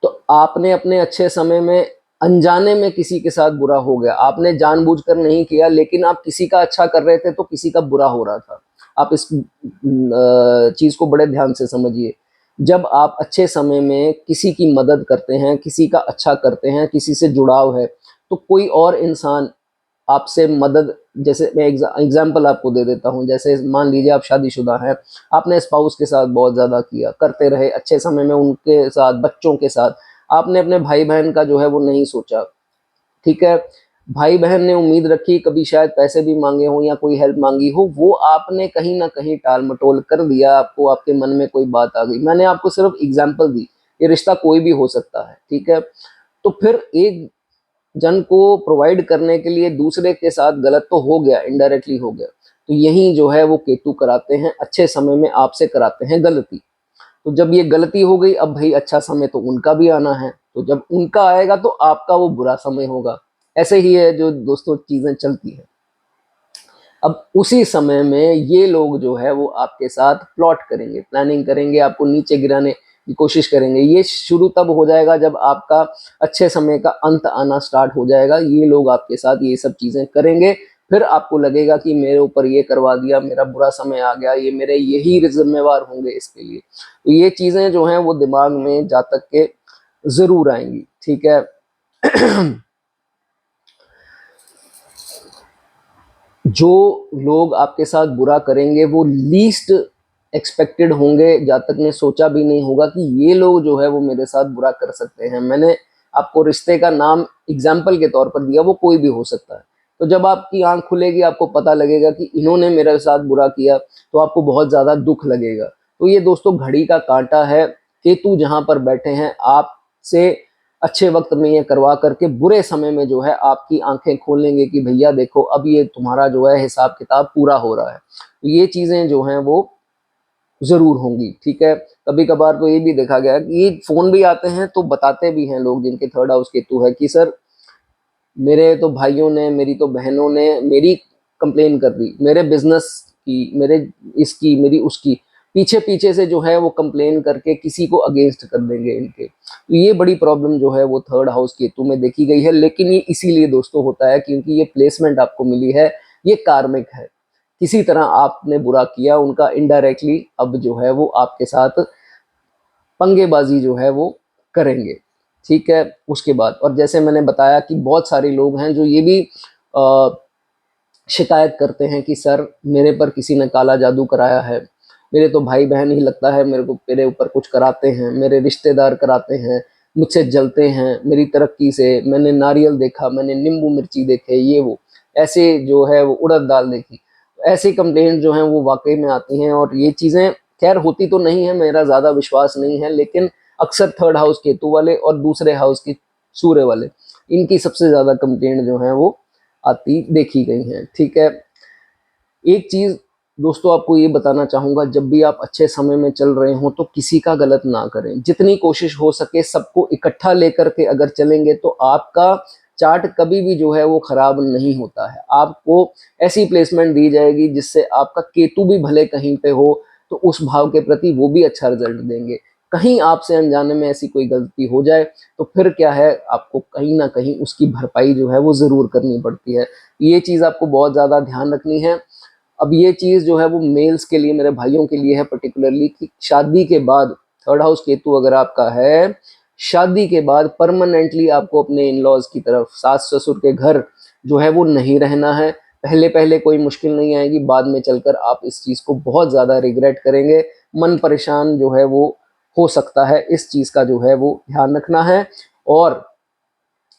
तो आपने अपने अच्छे समय में अनजाने में किसी के साथ बुरा हो गया, आपने जानबूझकर नहीं किया, लेकिन आप किसी का अच्छा कर रहे थे तो किसी का बुरा हो रहा था। आप इस चीज को बड़े ध्यान से समझिए। जब आप अच्छे समय में किसी की मदद करते हैं, किसी का अच्छा करते हैं, किसी से जुड़ाव है, तो कोई और इंसान आपसे मदद, जैसे मैं एग्जाम्पल आपको दे देता हूँ, जैसे मान लीजिए आप शादीशुदा हैं, आपने स्पाउस के साथ बहुत ज़्यादा किया, करते रहे अच्छे समय में, उनके साथ, बच्चों के साथ, आपने अपने भाई बहन का जो है वो नहीं सोचा। ठीक है। भाई बहन ने उम्मीद रखी, कभी शायद पैसे भी मांगे हों या कोई हेल्प मांगी हो, वो आपने कहीं ना कहीं टाल मटोल कर दिया, आपको आपके मन में कोई बात आ गई। मैंने आपको सिर्फ एग्जाम्पल दी, ये रिश्ता कोई भी हो सकता है। ठीक है। तो फिर एक जन को प्रोवाइड करने के लिए दूसरे के साथ गलत तो हो गया, इनडायरेक्टली हो गया। तो यही जो है वो केतु कराते हैं, अच्छे समय में आपसे कराते हैं गलती। तो जब ये गलती हो गई, अब भाई अच्छा समय तो उनका भी आना है, तो जब उनका आएगा तो आपका वो बुरा समय होगा। ऐसे ही है जो दोस्तों चीजें चलती है। अब उसी समय में ये लोग जो है वो आपके साथ प्लॉट करेंगे, प्लानिंग करेंगे, आपको नीचे गिराने की कोशिश करेंगे। ये शुरू तब हो जाएगा जब आपका अच्छे समय का अंत आना स्टार्ट हो जाएगा। ये लोग आपके साथ ये सब चीजें करेंगे, फिर आपको लगेगा कि मेरे ऊपर ये करवा दिया, मेरा बुरा समय आ गया, ये मेरे यही जिम्मेवार होंगे इसके लिए। तो ये चीजें जो हैं वो दिमाग में जातक के जरूर आएंगी। ठीक है। जो लोग आपके साथ बुरा करेंगे वो लीस्ट एक्सपेक्टेड होंगे, जातक ने सोचा भी नहीं होगा कि ये लोग जो है वो मेरे साथ बुरा कर सकते हैं। मैंने आपको रिश्ते का नाम एग्जाम्पल के तौर पर दिया, वो कोई भी हो सकता है। तो जब आपकी आंख खुलेगी, आपको पता लगेगा कि इन्होंने मेरे साथ बुरा किया, तो आपको बहुत ज़्यादा दुख लगेगा। तो ये दोस्तों घड़ी का कांटा है। केतु जहाँ पर बैठे हैं, आपसे अच्छे वक्त में ये करवा करके बुरे समय में जो है आपकी आंखें खोलेंगे कि भैया देखो अब ये तुम्हारा जो है हिसाब किताब पूरा हो रहा है। तो ये चीजें जो हैं वो जरूर होंगी। ठीक है। कभी कभार तो ये भी देखा गया कि ये फोन भी आते हैं तो बताते भी हैं लोग जिनके थर्ड हाउस केतु है कि सर मेरे तो भाइयों ने, मेरी तो बहनों ने मेरी कंप्लेन कर दी, मेरे बिजनेस की, मेरे इसकी, मेरी उसकी, पीछे पीछे से जो है वो कंप्लेन करके किसी को अगेंस्ट कर देंगे इनके। तो ये बड़ी प्रॉब्लम जो है वो थर्ड हाउस केतु में देखी गई है। लेकिन ये इसीलिए दोस्तों होता है क्योंकि ये प्लेसमेंट आपको मिली है, ये कार्मिक है। किसी तरह आपने बुरा किया, उनका इनडायरेक्टली अब जो है वो आपके साथ पंगेबाजी जो है वो करेंगे। ठीक है। उसके बाद, और जैसे मैंने बताया कि बहुत सारे लोग हैं जो ये भी शिकायत करते हैं कि सर मेरे पर किसी ने काला जादू कराया है, मेरे तो भाई बहन ही लगता है मेरे को, मेरे ऊपर कुछ कराते हैं, मेरे रिश्तेदार कराते हैं, मुझसे जलते हैं मेरी तरक्की से, मैंने नारियल देखा, मैंने नींबू मिर्ची देखे, ये वो ऐसे जो है वो उड़द दाल देखी। ऐसी कंप्लेंट जो हैं वो वाकई में आती हैं, और ये चीज़ें खैर होती तो नहीं है, मेरा ज़्यादा विश्वास नहीं है, लेकिन अक्सर थर्ड हाउस केतु वाले और दूसरे हाउस के सूर्य वाले, इनकी सबसे ज़्यादा कंप्लेंट जो है वो आती देखी गई हैं। ठीक है। एक चीज़ दोस्तों आपको ये बताना चाहूँगा, जब भी आप अच्छे समय में चल रहे हो तो किसी का गलत ना करें। जितनी कोशिश हो सके सबको इकट्ठा लेकर के अगर चलेंगे तो आपका चार्ट कभी भी जो है वो खराब नहीं होता है। आपको ऐसी प्लेसमेंट दी जाएगी जिससे आपका केतु भी भले कहीं पे हो तो उस भाव के प्रति वो भी अच्छा रिजल्ट देंगे। कहीं आपसे अनजाने में ऐसी कोई गलती हो जाए तो फिर क्या है, आपको कहीं ना कहीं उसकी भरपाई जो है वो ज़रूर करनी पड़ती है। ये चीज़ आपको बहुत ज़्यादा ध्यान रखनी है। अब ये चीज़ जो है वो मेल्स के लिए, मेरे भाइयों के लिए है पर्टिकुलरली, कि शादी के बाद थर्ड हाउस केतु अगर आपका है, शादी के बाद परमानेंटली आपको अपने इन लॉज की तरफ, सास ससुर के घर जो है वो नहीं रहना है। पहले पहले कोई मुश्किल नहीं आएगी, बाद में चलकर आप इस चीज़ को बहुत ज़्यादा रिग्रेट करेंगे, मन परेशान जो है वो हो सकता है। इस चीज़ का जो है वो ध्यान रखना है। और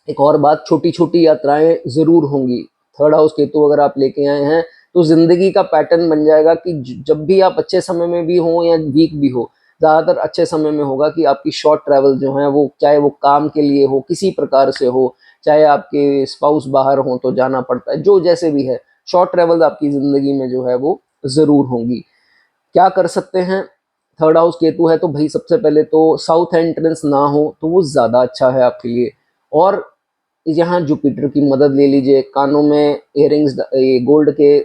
एक और बात, छोटी छोटी यात्राएं ज़रूर होंगी। थर्ड हाउस केतु अगर आप लेके आए हैं तो ज़िंदगी का पैटर्न बन जाएगा कि जब भी आप अच्छे समय में भी हो या वीक भी हो, ज़्यादातर अच्छे समय में होगा कि आपकी शॉर्ट ट्रैवल जो है वो, चाहे वो काम के लिए हो, किसी प्रकार से हो, चाहे आपके स्पाउस बाहर हो तो जाना पड़ता है, जो जैसे भी है, शॉर्ट ट्रैवल आपकी ज़िंदगी में जो है वो ज़रूर होंगी। क्या कर सकते हैं, थर्ड हाउस केतु है तो भाई सबसे पहले तो साउथ एंट्रेंस ना हो तो वो ज़्यादा अच्छा है आपके लिए। और यहाँ जुपिटर की मदद ले लीजिए, कानों में इयरिंग्स, ये गोल्ड के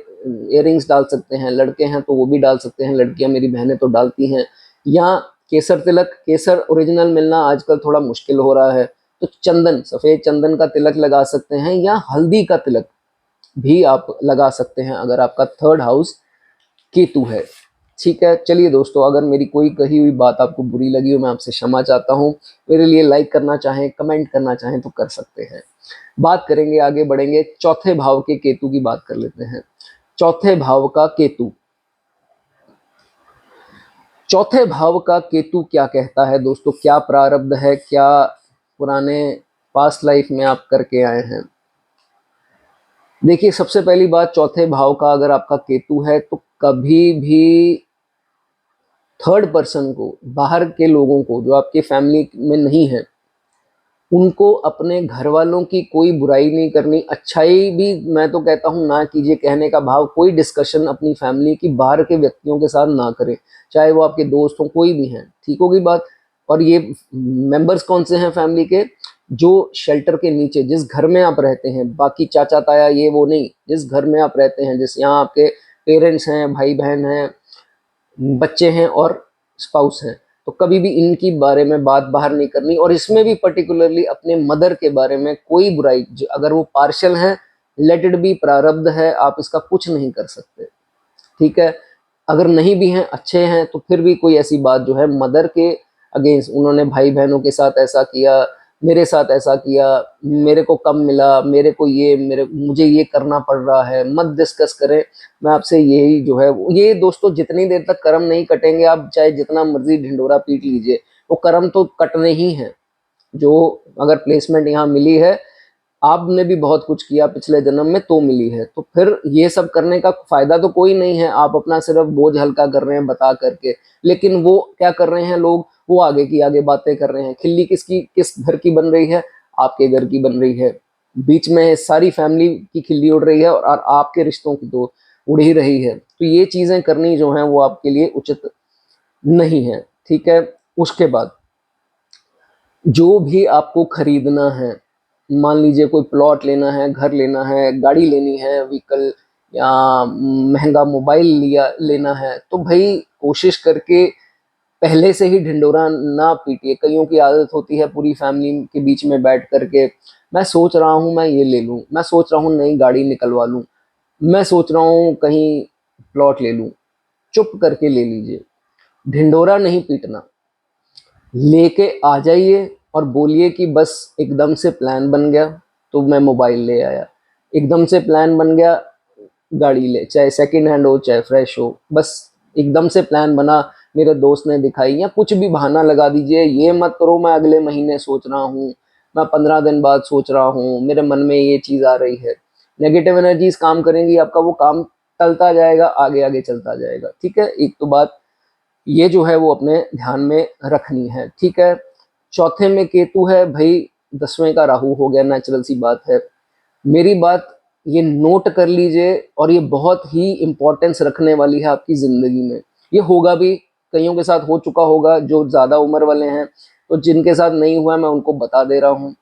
इयरिंग्स डाल सकते हैं, लड़के हैं तो वो भी डाल सकते हैं, लड़कियां मेरी बहनें तो डालती हैं। या केसर तिलक, केसर ओरिजिनल मिलना आजकल थोड़ा मुश्किल हो रहा है, तो चंदन, सफ़ेद चंदन का तिलक लगा सकते हैं, या हल्दी का तिलक भी आप लगा सकते हैं अगर आपका थर्ड हाउस केतु है। ठीक है, चलिए दोस्तों, अगर मेरी कोई कही हुई बात आपको बुरी लगी हो, मैं आपसे क्षमा चाहता हूँ। मेरे लिए लाइक करना चाहें, कमेंट करना चाहें तो कर सकते हैं। बात करेंगे, आगे बढ़ेंगे, चौथे भाव के केतु की बात कर लेते हैं। चौथे भाव का केतु, चौथे भाव का केतु क्या कहता है दोस्तों, क्या प्रारब्ध है, क्या पुराने पास्ट लाइफ में आप करके आए हैं। देखिए, सबसे पहली बात, चौथे भाव का अगर आपका केतु है तो कभी भी थर्ड पर्सन को, बाहर के लोगों को जो आपके फैमिली में नहीं है, उनको अपने घर वालों की कोई बुराई नहीं करनी, अच्छाई भी मैं तो कहता हूँ ना कीजिए। कहने का भाव, कोई डिस्कशन अपनी फैमिली की बाहर के व्यक्तियों के साथ ना करें, चाहे वो आपके दोस्त हों, कोई भी हैं, ठीक होगी बात। और ये मेंबर्स कौन से हैं फैमिली के, जो शेल्टर के नीचे, जिस घर में आप रहते हैं, बाकी चाचा ताया ये वो नहीं, जिस घर में आप रहते हैं, जिस यहाँ आपके पेरेंट्स हैं, भाई बहन हैं, बच्चे हैं और स्पाउस हैं, तो कभी भी इनकी बारे में बात बाहर नहीं करनी। और इसमें भी पर्टिकुलरली अपने मदर के बारे में कोई बुराई, अगर वो पार्शल है, लेट इट बी, प्रारब्ध है, आप इसका कुछ नहीं कर सकते, ठीक है। अगर नहीं भी हैं, अच्छे हैं, तो फिर भी कोई ऐसी बात जो है मदर के अगेंस्ट, उन्होंने भाई बहनों के साथ ऐसा किया, मेरे साथ ऐसा किया, मेरे को कम मिला, मेरे को ये, मुझे ये करना पड़ रहा है, मत डिस्कस करें। मैं आपसे यही जो है ये दोस्तों, जितनी देर तक कर्म नहीं कटेंगे, आप चाहे जितना मर्जी ढिंडोरा पीट लीजिए, वो कर्म तो कटने ही हैं। जो अगर प्लेसमेंट यहाँ मिली है, आपने भी बहुत कुछ किया पिछले जन्म में तो मिली है, तो फिर ये सब करने का फायदा तो कोई नहीं है। आप अपना सिर्फ बोझ हल्का कर रहे हैं बता करके, लेकिन वो क्या कर रहे हैं लोग, वो आगे की आगे बातें कर रहे हैं। खिल्ली किसकी, किस घर की बन रही है, आपके घर की बन रही है। बीच में सारी फैमिली की खिल्ली उड़ रही है और आपके रिश्तों की तो उड़ ही रही है। तो ये चीजें करनी जो है वो आपके लिए उचित नहीं है, ठीक है। उसके बाद जो भी आपको खरीदना है, मान लीजिए कोई प्लॉट लेना है, घर लेना है, गाड़ी लेनी है, व्हीकल, या महंगा मोबाइल लिया लेना है, तो भाई कोशिश करके पहले से ही ढिंडोरा ना पीटिए। कईयों की आदत होती है पूरी फैमिली के बीच में बैठ करके, मैं सोच रहा हूँ मैं ये ले लूँ, मैं सोच रहा हूँ नई गाड़ी निकलवा लूँ, मैं सोच रहा हूँ कहीं प्लॉट ले लूँ। चुप करके ले लीजिए, ढिंडोरा नहीं पीटना। लेके आ जाइए और बोलिए कि बस एकदम से प्लान बन गया तो मैं मोबाइल ले आया, एकदम से प्लान बन गया गाड़ी ले, चाहे सेकंड हैंड हो चाहे फ्रेश हो, बस एकदम से प्लान बना, मेरे दोस्त ने दिखाई, या कुछ भी बहाना लगा दीजिए। ये मत करो मैं अगले महीने सोच रहा हूँ, मैं 15 दिन बाद सोच रहा हूँ, मेरे मन में ये चीज़ आ रही है। नेगेटिव एनर्जीज काम करेंगी, आपका वो काम टलता जाएगा, आगे आगे चलता जाएगा, ठीक है। एक तो बात ये जो है वो अपने ध्यान में रखनी है, ठीक है। चौथे में केतु है भाई, 10वें का राहु हो गया, नेचुरल सी बात है। मेरी बात ये नोट कर लीजिए, और ये बहुत ही इंपॉर्टेंस रखने वाली है आपकी ज़िंदगी में। ये होगा भी, कईयों के साथ हो चुका होगा जो ज़्यादा उम्र वाले हैं, तो जिनके साथ नहीं हुआ मैं उनको बता दे रहा हूँ।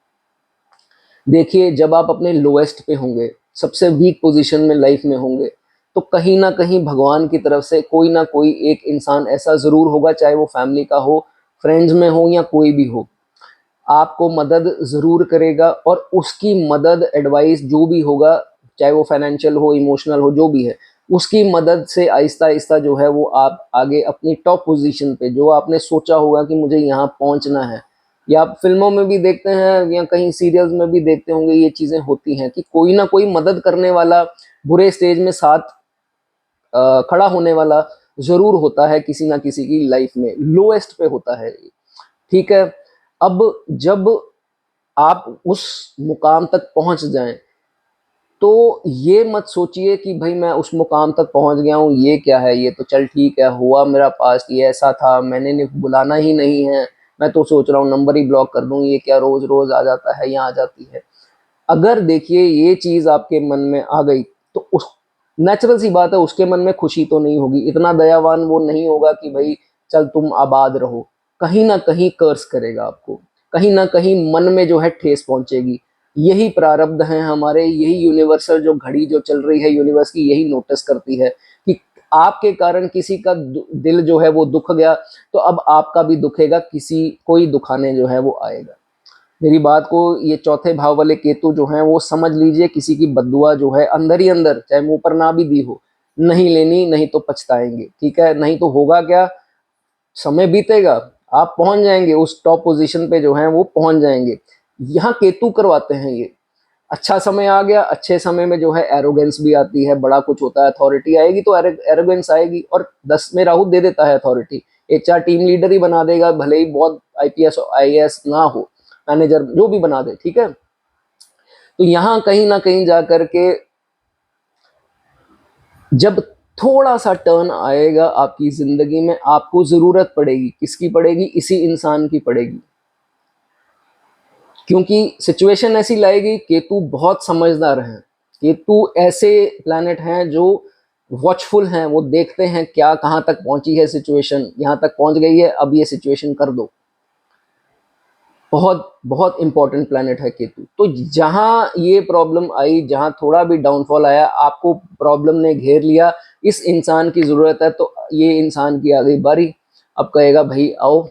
देखिए, जब आप अपने लोएस्ट पे होंगे, सबसे वीक पोजीशन में लाइफ में होंगे, तो कहीं ना कहीं भगवान की तरफ से कोई ना कोई एक इंसान ऐसा ज़रूर होगा, चाहे वो फैमिली का हो, फ्रेंड्स में हो या कोई भी हो, आपको मदद ज़रूर करेगा, और उसकी मदद, एडवाइस जो भी होगा, चाहे वो फाइनेंशियल हो, इमोशनल हो, जो भी है, उसकी मदद से आहिस्ता आहिस्ता जो है वो आप आगे अपनी टॉप पोजीशन पे, जो आपने सोचा होगा कि मुझे यहाँ पहुँचना है, या आप फिल्मों में भी देखते हैं या कहीं सीरियल्स में भी देखते होंगे, ये चीज़ें होती हैं कि कोई ना कोई मदद करने वाला, बुरे स्टेज में साथ खड़ा होने वाला ज़रूर होता है किसी ना किसी की लाइफ में, लोएस्ट पे होता है, ठीक है। अब जब आप उस मुकाम तक पहुंच जाएं, तो ये मत सोचिए कि भाई मैं उस मुकाम तक पहुंच गया हूँ, ये क्या है, ये तो चल ठीक है, हुआ मेरा पास, ये ऐसा था, मैंने बुलाना ही नहीं है, मैं तो सोच रहा हूँ नंबर ही ब्लॉक कर दूँ, ये क्या रोज रोज आ जाता है या आ जाती है। अगर देखिए ये चीज आपके मन में आ गई, तो उस नेचुरल सी बात है, उसके मन में खुशी तो नहीं होगी, इतना दयावान वो नहीं होगा कि भाई चल तुम आबाद रहो, कहीं ना कहीं कर्स करेगा आपको, कहीं ना कहीं मन में जो है ठेस पहुंचेगी। यही प्रारब्ध है हमारे, यही यूनिवर्सल जो घड़ी जो चल रही है यूनिवर्स की, यही नोटिस करती है कि आपके कारण किसी का दिल जो है वो दुख गया, तो अब आपका भी दुखेगा, किसी कोई दुखाने जो है वो आएगा। मेरी बात को, ये चौथे भाव वाले केतु जो हैं वो समझ लीजिए, किसी की बद्दुआ जो है अंदर ही अंदर, चाहे मुंह पर ना भी दी हो, नहीं लेनी, नहीं तो पछताएंगे, ठीक है। नहीं तो होगा क्या, समय बीतेगा, आप पहुंच जाएंगे उस टॉप पोजीशन पे, जो है वो पहुंच जाएंगे। यहाँ केतु करवाते हैं ये। अच्छा समय आ गया, अच्छे समय में जो है एरोगेंस भी आती है, बड़ा कुछ होता है, अथॉरिटी आएगी तो एरोगेंस आएगी, और 10 में राहु दे देता है अथॉरिटी, HR टीम लीडर ही बना देगा, भले ही बहुत IPS IAS ना हो, मैनेजर जो भी बना दे, ठीक है। तो यहाँ कहीं ना कहीं जा करके जब थोड़ा सा टर्न आएगा आपकी जिंदगी में, आपको जरूरत पड़ेगी, किसकी पड़ेगी, इसी इंसान की पड़ेगी, क्योंकि सिचुएशन ऐसी लाएगी। केतु बहुत समझदार हैं, केतु ऐसे प्लैनेट हैं जो वॉचफुल हैं, वो देखते हैं क्या कहाँ तक पहुंची है सिचुएशन, यहाँ तक पहुंच गई है, अब ये सिचुएशन कर दो। बहुत बहुत इंपॉर्टेंट प्लैनेट है केतु। तो जहां ये प्रॉब्लम आई, जहां थोड़ा भी डाउनफॉल आया, आपको प्रॉब्लम ने घेर लिया, इस इंसान की जरूरत है, तो ये इंसान की आ गई बारी, अब कहेगा भाई आओ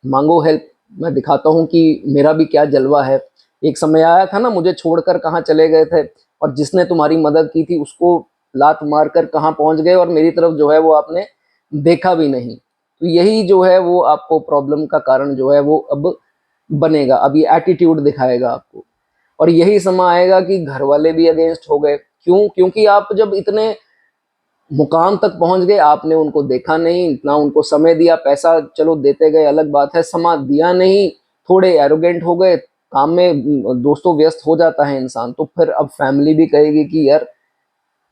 मांगो हेल्प, मैं दिखाता हूँ कि मेरा भी क्या जलवा है। एक समय आया था ना, मुझे छोड़कर कहाँ चले गए थे, और जिसने तुम्हारी मदद की थी उसको लात मारकर कहाँ पहुंच गए, और मेरी तरफ जो है वो आपने देखा भी नहीं। तो यही जो है वो आपको प्रॉब्लम का कारण जो है वो अब बनेगा, अब ये एटीट्यूड दिखाएगा आपको। और यही समय आएगा कि घर वाले भी अगेंस्ट हो गए, क्यों, क्योंकि आप जब इतने मुकाम तक पहुंच गए, आपने उनको देखा नहीं, इतना उनको समय दिया, पैसा चलो देते गए अलग बात है, समय दिया नहीं, थोड़े एरोगेंट हो गए, काम में दोस्तों व्यस्त हो जाता है इंसान, तो फिर अब फैमिली भी कहेगी कि यार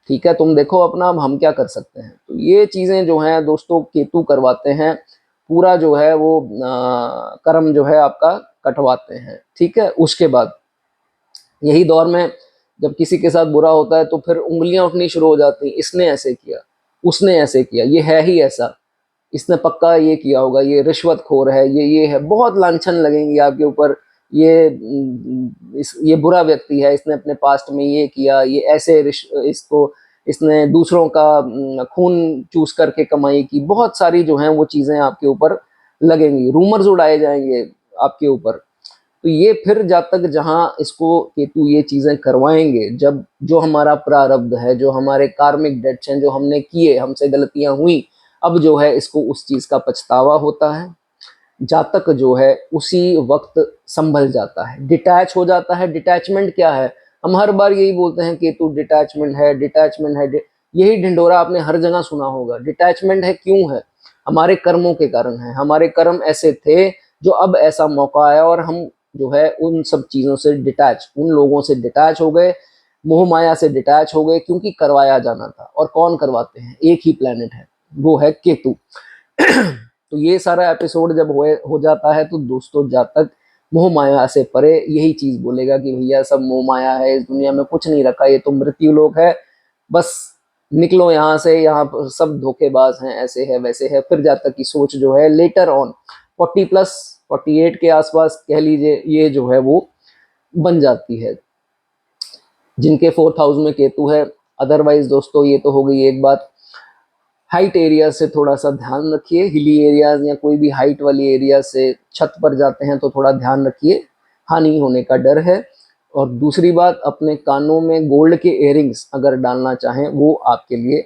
ठीक है तुम देखो अपना, अब हम क्या कर सकते हैं। तो ये चीजें जो हैं दोस्तों केतु करवाते हैं, पूरा जो है वो कर्म जो है आपका कटवाते हैं, ठीक है। उसके बाद यही दौर में जब किसी के साथ बुरा होता है, तो फिर उंगलियां उठनी शुरू हो जाती हैं, इसने ऐसे किया, उसने ऐसे किया, ये है ही ऐसा, इसने पक्का ये किया होगा, ये रिश्वतखोर है, ये है, बहुत लांछन लगेंगी आपके ऊपर। ये बुरा व्यक्ति है, इसने अपने पास्ट में ये किया, ये ऐसे इसको, इसने दूसरों का खून चूस करके कमाई की, बहुत सारी जो हैं वो चीज़ें आपके ऊपर लगेंगी, रूमर्स उड़ाए जाएंगे आपके ऊपर। तो ये फिर जब तक जहाँ इसको केतु ये चीज़ें करवाएंगे, जब जो हमारा प्रारब्ध है, जो हमारे कार्मिक डेट्स हैं, जो हमने किए, हमसे गलतियां हुई, अब जो है इसको उस चीज़ का पछतावा होता है, जातक जो है उसी वक्त संभल जाता है, डिटैच हो जाता है। डिटैचमेंट क्या है, हम हर बार यही बोलते हैं केतु डिटैचमेंट है, डिटैचमेंट है, यही ढिंडोरा आपने हर जगह सुना होगा। डिटैचमेंट है, क्यों है, हमारे कर्मों के कारण है, हमारे कर्म ऐसे थे जो अब ऐसा मौका आया, और हम जो है उन सब चीज़ों से डिटैच, उन लोगों से डिटैच हो गए, मोह माया से डिटैच हो गए, क्योंकि करवाया जाना था। और कौन करवाते हैं, एक ही प्लेनेट है, वो है केतु। तो ये सारा एपिसोड जब हो जाता है, तो दोस्तों जातक मोह माया से परे यही चीज बोलेगा कि भैया सब मोह माया है, इस दुनिया में कुछ नहीं रखा, ये तो मृत्यु लोक है, बस निकलो यहाँ से, यहाँ पर सब धोखेबाज हैं, ऐसे है वैसे है। फिर जातक की सोच जो है लेटर ऑन 40+ 48 के आसपास कह लीजिए, ये जो है वो बन जाती है, जिनके 4th हाउस में केतु है। अदरवाइज दोस्तों ये तो हो गई एक बात। हाइट एरिया से थोड़ा सा ध्यान रखिए, हिली एरियाज या कोई भी हाइट वाली एरिया से छत पर जाते हैं तो थोड़ा ध्यान रखिए, हानि होने का डर है। और दूसरी बात, अपने कानों में गोल्ड के इयररिंग्स अगर डालना चाहें वो आपके लिए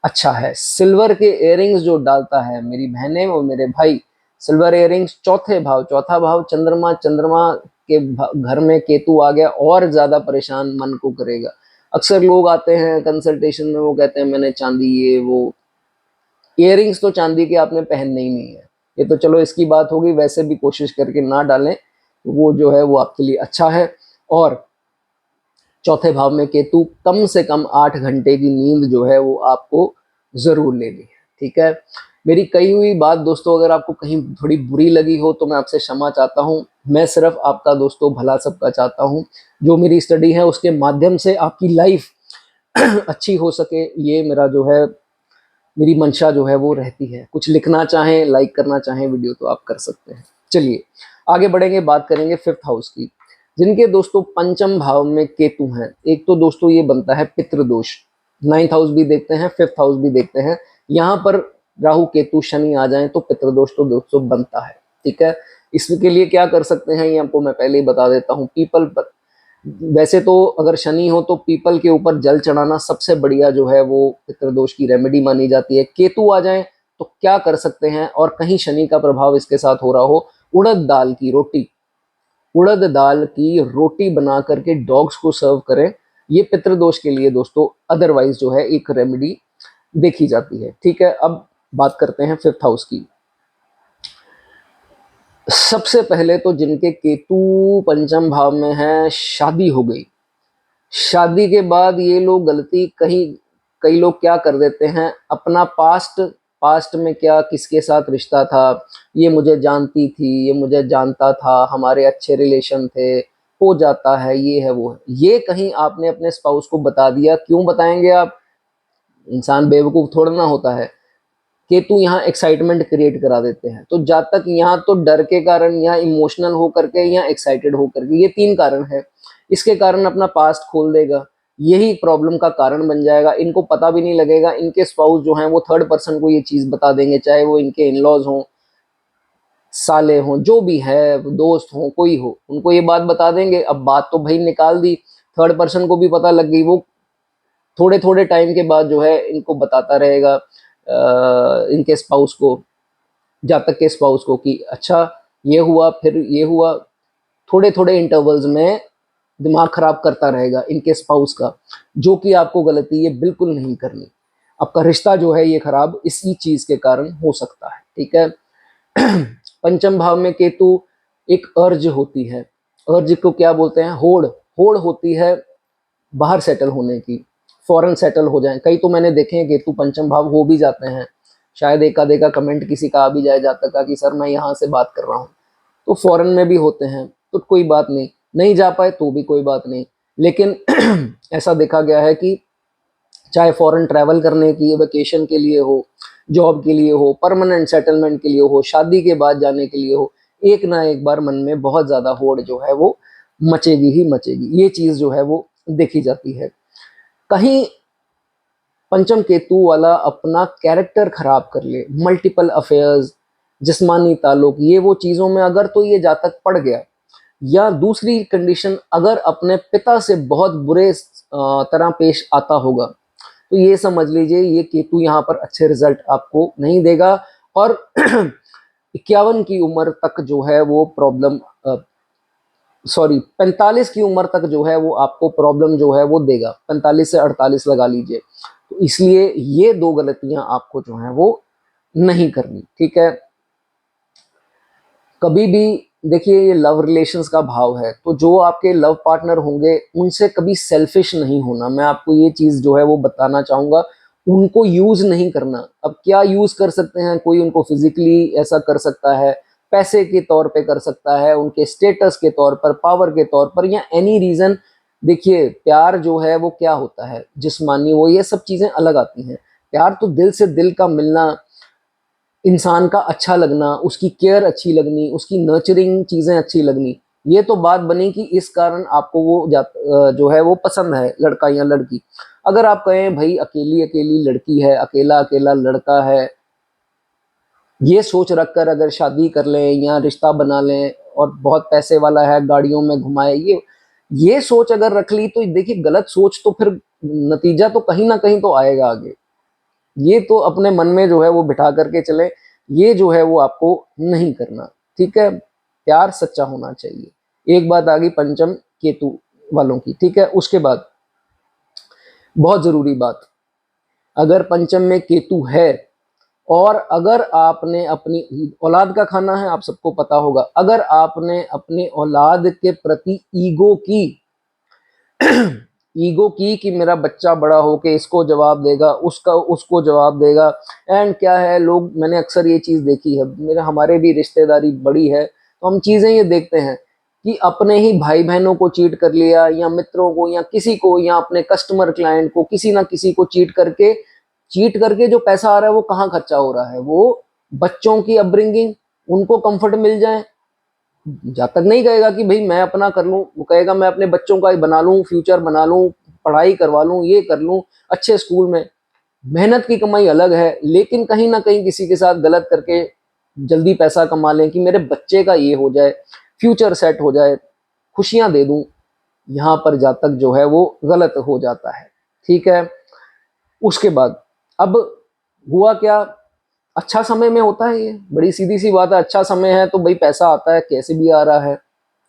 अच्छा है। सिल्वर के इयररिंग्स जो डालता है मेरी बहनें और मेरे भाई, सिल्वर इयररिंग्स चौथे भाव, चौथा भाव चंद्रमा, चंद्रमा के घर में केतु आ गया और ज्यादा परेशान मन को करेगा। अक्सर लोग आते हैं कंसल्टेशन में, वो कहते हैं मैंने चांदी ये वो, इयररिंग्स तो चांदी के आपने पहनने ही नहीं है। ये तो चलो इसकी बात होगी, वैसे भी कोशिश करके ना डालें, वो जो है वो आपके लिए अच्छा है। और चौथे भाव में केतु, कम से कम 8 घंटे की नींद जो है वो आपको जरूर लेनी है। ठीक है, मेरी कही हुई बात दोस्तों अगर आपको कहीं थोड़ी बुरी लगी हो तो मैं आपसे क्षमा चाहता हूँ। मैं सिर्फ आपका दोस्तों भला सबका चाहता हूँ। जो मेरी स्टडी है उसके माध्यम से आपकी लाइफ अच्छी हो सके, ये मेरा जो है, मेरी मंशा जो है वो रहती है। कुछ लिखना चाहें, लाइक करना चाहें वीडियो तो आप कर सकते हैं। चलिए आगे बढ़ेंगे, बात करेंगे फिफ्थ हाउस की। जिनके दोस्तों पंचम भाव में केतु हैं, एक तो दोस्तों ये बनता है पितृदोष। नाइन्थ हाउस भी देखते हैं, फिफ्थ हाउस भी देखते हैं। यहाँ पर राहु केतु शनि आ जाएं तो पितृदोष तो दोस्तों बनता है। ठीक है, इसके लिए क्या कर सकते हैं ये आपको मैं पहले ही बता देता हूँ। पीपल पर, वैसे तो अगर शनि हो तो पीपल के ऊपर जल चढ़ाना सबसे बढ़िया जो है वो पितृदोष की रेमेडी मानी जाती है। केतु आ जाए तो क्या कर सकते हैं, और कहीं शनि का प्रभाव इसके साथ हो रहा हो, उड़द दाल की रोटी, उड़द दाल की रोटी बना करके डॉग्स को सर्व करें। ये पितृदोष के लिए दोस्तों अदरवाइज जो है एक रेमेडी देखी जाती है। ठीक है, अब बात करते हैं फिफ्थ हाउस की। सबसे पहले तो जिनके केतु पंचम भाव में है, शादी हो गई, शादी के बाद ये लोग गलती कहीं, कई लोग क्या कर देते हैं, अपना पास्ट, पास्ट में क्या किसके साथ रिश्ता था, ये मुझे जानती थी, ये मुझे जानता था, हमारे अच्छे रिलेशन थे, हो जाता है, ये है वो है, ये कहीं आपने अपने स्पाउस को बता दिया। क्यों बताएंगे आप, इंसान बेवकूफ थोड़ा ना होता है। केतु यहाँ एक्साइटमेंट क्रिएट करा देते हैं, तो जब तक यहाँ तो डर के कारण, यहाँ इमोशनल होकर के, यहाँ एक्साइटेड होकर के, ये तीन कारण है। इसके कारण अपना पास्ट खोल देगा, यही प्रॉब्लम का कारण बन जाएगा। इनको पता भी नहीं लगेगा, इनके स्पाउस जो हैं वो थर्ड पर्सन को ये चीज बता देंगे, चाहे वो इनके इन लॉज हों, साले हों, जो भी है, दोस्त हों, कोई हो, उनको ये बात बता देंगे। अब बात तो भाई निकाल दी, थर्ड पर्सन को भी पता लग गई, वो थोड़े थोड़े टाइम के बाद जो है इनको बताता रहेगा इनके स्पाउस को, जातक के स्पाउस को, कि अच्छा ये हुआ, फिर ये हुआ, थोड़े थोड़े इंटरवल्स में दिमाग खराब करता रहेगा इनके स्पाउस का, जो कि आपको गलती ये बिल्कुल नहीं करनी। आपका रिश्ता जो है ये खराब इसी चीज के कारण हो सकता है। ठीक है, पंचम भाव में केतु, एक अर्ज होती है, अर्ज को क्या बोलते हैं, होड़, होड़ होती है बाहर सेटल होने की, फॉरेन सेटल हो जाए। कई तो मैंने देखे हैं केतु पंचम भाव हो भी जाते हैं, शायद एका देखा कमेंट किसी का आ भी जाए जाता का कि सर मैं यहाँ से बात कर रहा हूँ, तो फॉरेन में भी होते हैं, तो कोई बात नहीं, नहीं जा पाए तो भी कोई बात नहीं। लेकिन ऐसा देखा गया है कि चाहे फॉरेन ट्रैवल करने की, वेकेशन के लिए हो, जॉब के लिए हो, परमानेंट सेटलमेंट के लिए हो, शादी के बाद जाने के लिए हो, एक ना एक बार मन में बहुत ज्यादा होड़ जो है वो मचेगी ही मचेगी। ये चीज जो है वो देखी जाती है। कहीं पंचम केतु वाला अपना कैरेक्टर खराब कर ले, मल्टीपल अफेयर्स, जिस्मानी ताल्लुक, ये वो चीजों में अगर तो ये जातक पड़ गया, या दूसरी कंडीशन अगर अपने पिता से बहुत बुरे तरह पेश आता होगा, तो ये समझ लीजिए ये केतु यहाँ पर अच्छे रिजल्ट आपको नहीं देगा। और 51 की उम्र तक जो है वो प्रॉब्लम, सॉरी 45 की उम्र तक जो है वो आपको प्रॉब्लम जो है वो देगा, 45 से 48 लगा लीजिए। तो इसलिए ये दो गलतियां आपको जो है वो नहीं करनी। ठीक है, कभी भी देखिए ये लव रिलेशंस का भाव है, तो जो आपके लव पार्टनर होंगे उनसे कभी सेल्फिश नहीं होना, मैं आपको ये चीज जो है वो बताना चाहूंगा। उनको यूज नहीं करना। अब क्या यूज कर सकते हैं, कोई उनको फिजिकली ऐसा कर सकता है, पैसे के तौर पे कर सकता है, उनके स्टेटस के तौर पर, पावर के तौर पर, या एनी रीजन। देखिए प्यार जो है वो क्या होता है, जिस्मानी, वो ये सब चीजें अलग आती हैं। प्यार तो दिल से दिल का मिलना, इंसान का अच्छा लगना, उसकी केयर अच्छी लगनी, उसकी नर्चरिंग चीजें अच्छी लगनी, ये तो बात बनी कि इस कारण आपको वो जो है वो पसंद है, लड़का या लड़की। अगर आप कहें भाई अकेली अकेली लड़की है, अकेला अकेला लड़का है, ये सोच रखकर अगर शादी कर लें या रिश्ता बना लें और बहुत पैसे वाला है, गाड़ियों में घुमाए, ये सोच अगर रख ली तो देखिए गलत सोच, तो फिर नतीजा तो कहीं ना कहीं तो आएगा आगे। ये तो अपने मन में जो है वो बिठा करके चले, ये जो है वो आपको नहीं करना। ठीक है, प्यार सच्चा होना चाहिए। एक बात आ गई पंचम केतु वालों की। ठीक है, उसके बाद बहुत जरूरी बात, अगर पंचम में केतु है और अगर आपने अपनी औलाद का खाना है, आप सबको पता होगा, अगर आपने अपनी औलाद के प्रति ईगो की कि मेरा बच्चा बड़ा होके इसको जवाब देगा, उसका उसको जवाब देगा। एंड क्या है, लोग, मैंने अक्सर ये चीज़ देखी है, हमारे भी रिश्तेदारी बड़ी है तो हम चीज़ें ये देखते हैं कि अपने ही भाई बहनों को चीट कर लिया, या मित्रों को, या किसी को, या अपने कस्टमर क्लाइंट को, किसी ना किसी को चीट करके जो पैसा आ रहा है वो कहाँ खर्चा हो रहा है, वो बच्चों की अपब्रिंगिंग, उनको कंफर्ट मिल जाए। जब तक नहीं कहेगा कि भाई मैं अपना कर लूं, वो कहेगा मैं अपने बच्चों का ही बना लूं, फ्यूचर बना लूं, पढ़ाई करवा लूं, ये कर लूं अच्छे स्कूल में। मेहनत की कमाई अलग है, लेकिन कहीं ना कहीं किसी के साथ गलत करके जल्दी पैसा कमा लें कि मेरे बच्चे का ये हो जाए, फ्यूचर सेट हो जाए, खुशियां दे दूं, यहाँ पर जातक जो है वो गलत हो जाता है। ठीक है, उसके बाद अब हुआ क्या, अच्छा समय में होता है, ये बड़ी सीधी सी बात है। अच्छा समय है तो भाई पैसा आता है, कैसे भी आ रहा है,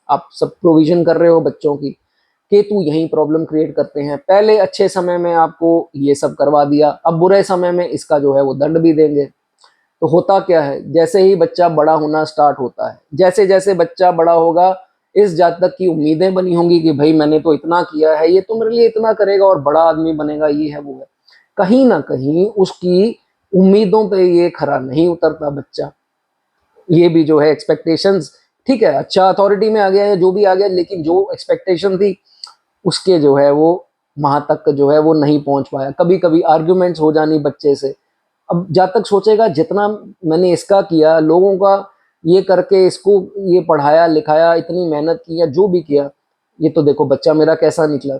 आप सब प्रोविजन कर रहे हो बच्चों की। केतु यही प्रॉब्लम क्रिएट करते हैं, पहले अच्छे समय में आपको ये सब करवा दिया, अब बुरे समय में इसका जो है वो दंड भी देंगे। तो होता क्या है, जैसे ही बच्चा बड़ा होना स्टार्ट होता है, जैसे जैसे बच्चा बड़ा होगा, इस जातक की उम्मीदें बनी होंगी कि भाई मैंने तो इतना किया है, ये तो मेरे लिए इतना करेगा और बड़ा आदमी बनेगा, ये है वो है। कहीं ना कहीं उसकी उम्मीदों पे ये खरा नहीं उतरता बच्चा। ये भी जो है एक्सपेक्टेशंस, ठीक है, अच्छा अथॉरिटी में आ गया है, जो भी आ गया, लेकिन जो एक्सपेक्टेशन थी उसके जो है वो वहां तक जो है वो नहीं पहुंच पाया। कभी कभी आर्ग्यूमेंट्स हो जानी बच्चे से। अब जब तक सोचेगा जितना मैंने इसका किया, लोगों का ये करके इसको ये पढ़ाया लिखाया, इतनी मेहनत की या जो भी किया, ये तो देखो बच्चा मेरा कैसा निकला।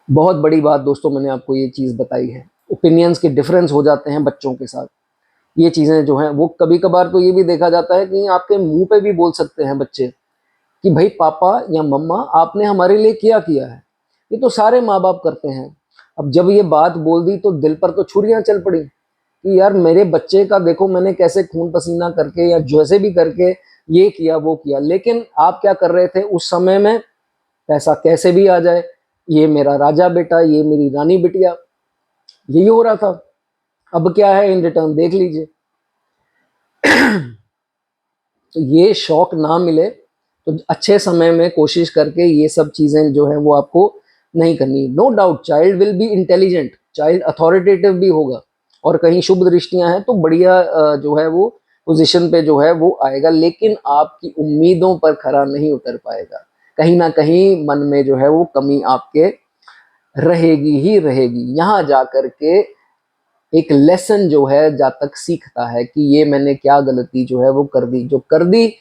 बहुत बड़ी बात दोस्तों, मैंने आपको ये चीज़ बताई है। ओपिनियंस के डिफरेंस हो जाते हैं बच्चों के साथ, ये चीज़ें जो हैं वो कभी कभार तो ये भी देखा जाता है कि आपके मुंह पे भी बोल सकते हैं बच्चे कि भाई पापा या मम्मा आपने हमारे लिए क्या किया है। ये तो सारे माँ बाप करते हैं। अब जब ये बात बोल दी तो दिल पर तो छुरियां चल पड़ी कि यार मेरे बच्चे का देखो मैंने कैसे खून पसीना करके या जैसे भी करके ये किया वो किया, लेकिन आप क्या कर रहे थे उस समय में, पैसा कैसे भी आ जाए, ये मेरा राजा बेटा, ये मेरी रानी बिटिया, यही हो रहा था। अब क्या है इन रिटर्न देख लीजिए। तो ये शौक ना मिले तो अच्छे समय में कोशिश करके ये सब चीजें जो है वो आपको नहीं करनी। No doubt child will be intelligent, child authoritative भी होगा, और कहीं शुभ दृष्टियां हैं तो बढ़िया जो है वो पोजीशन पे जो है वो आएगा, लेकिन आपकी उम्मीदों पर खरा नहीं उतर पाएगा। कहीं ना कहीं मन में जो है वो कमी आपके रहेगी ही रहेगी। यहाँ जा करके एक लेसन जो है जातक सीखता है कि ये मैंने क्या गलती जो है वो कर दी, जो कर दी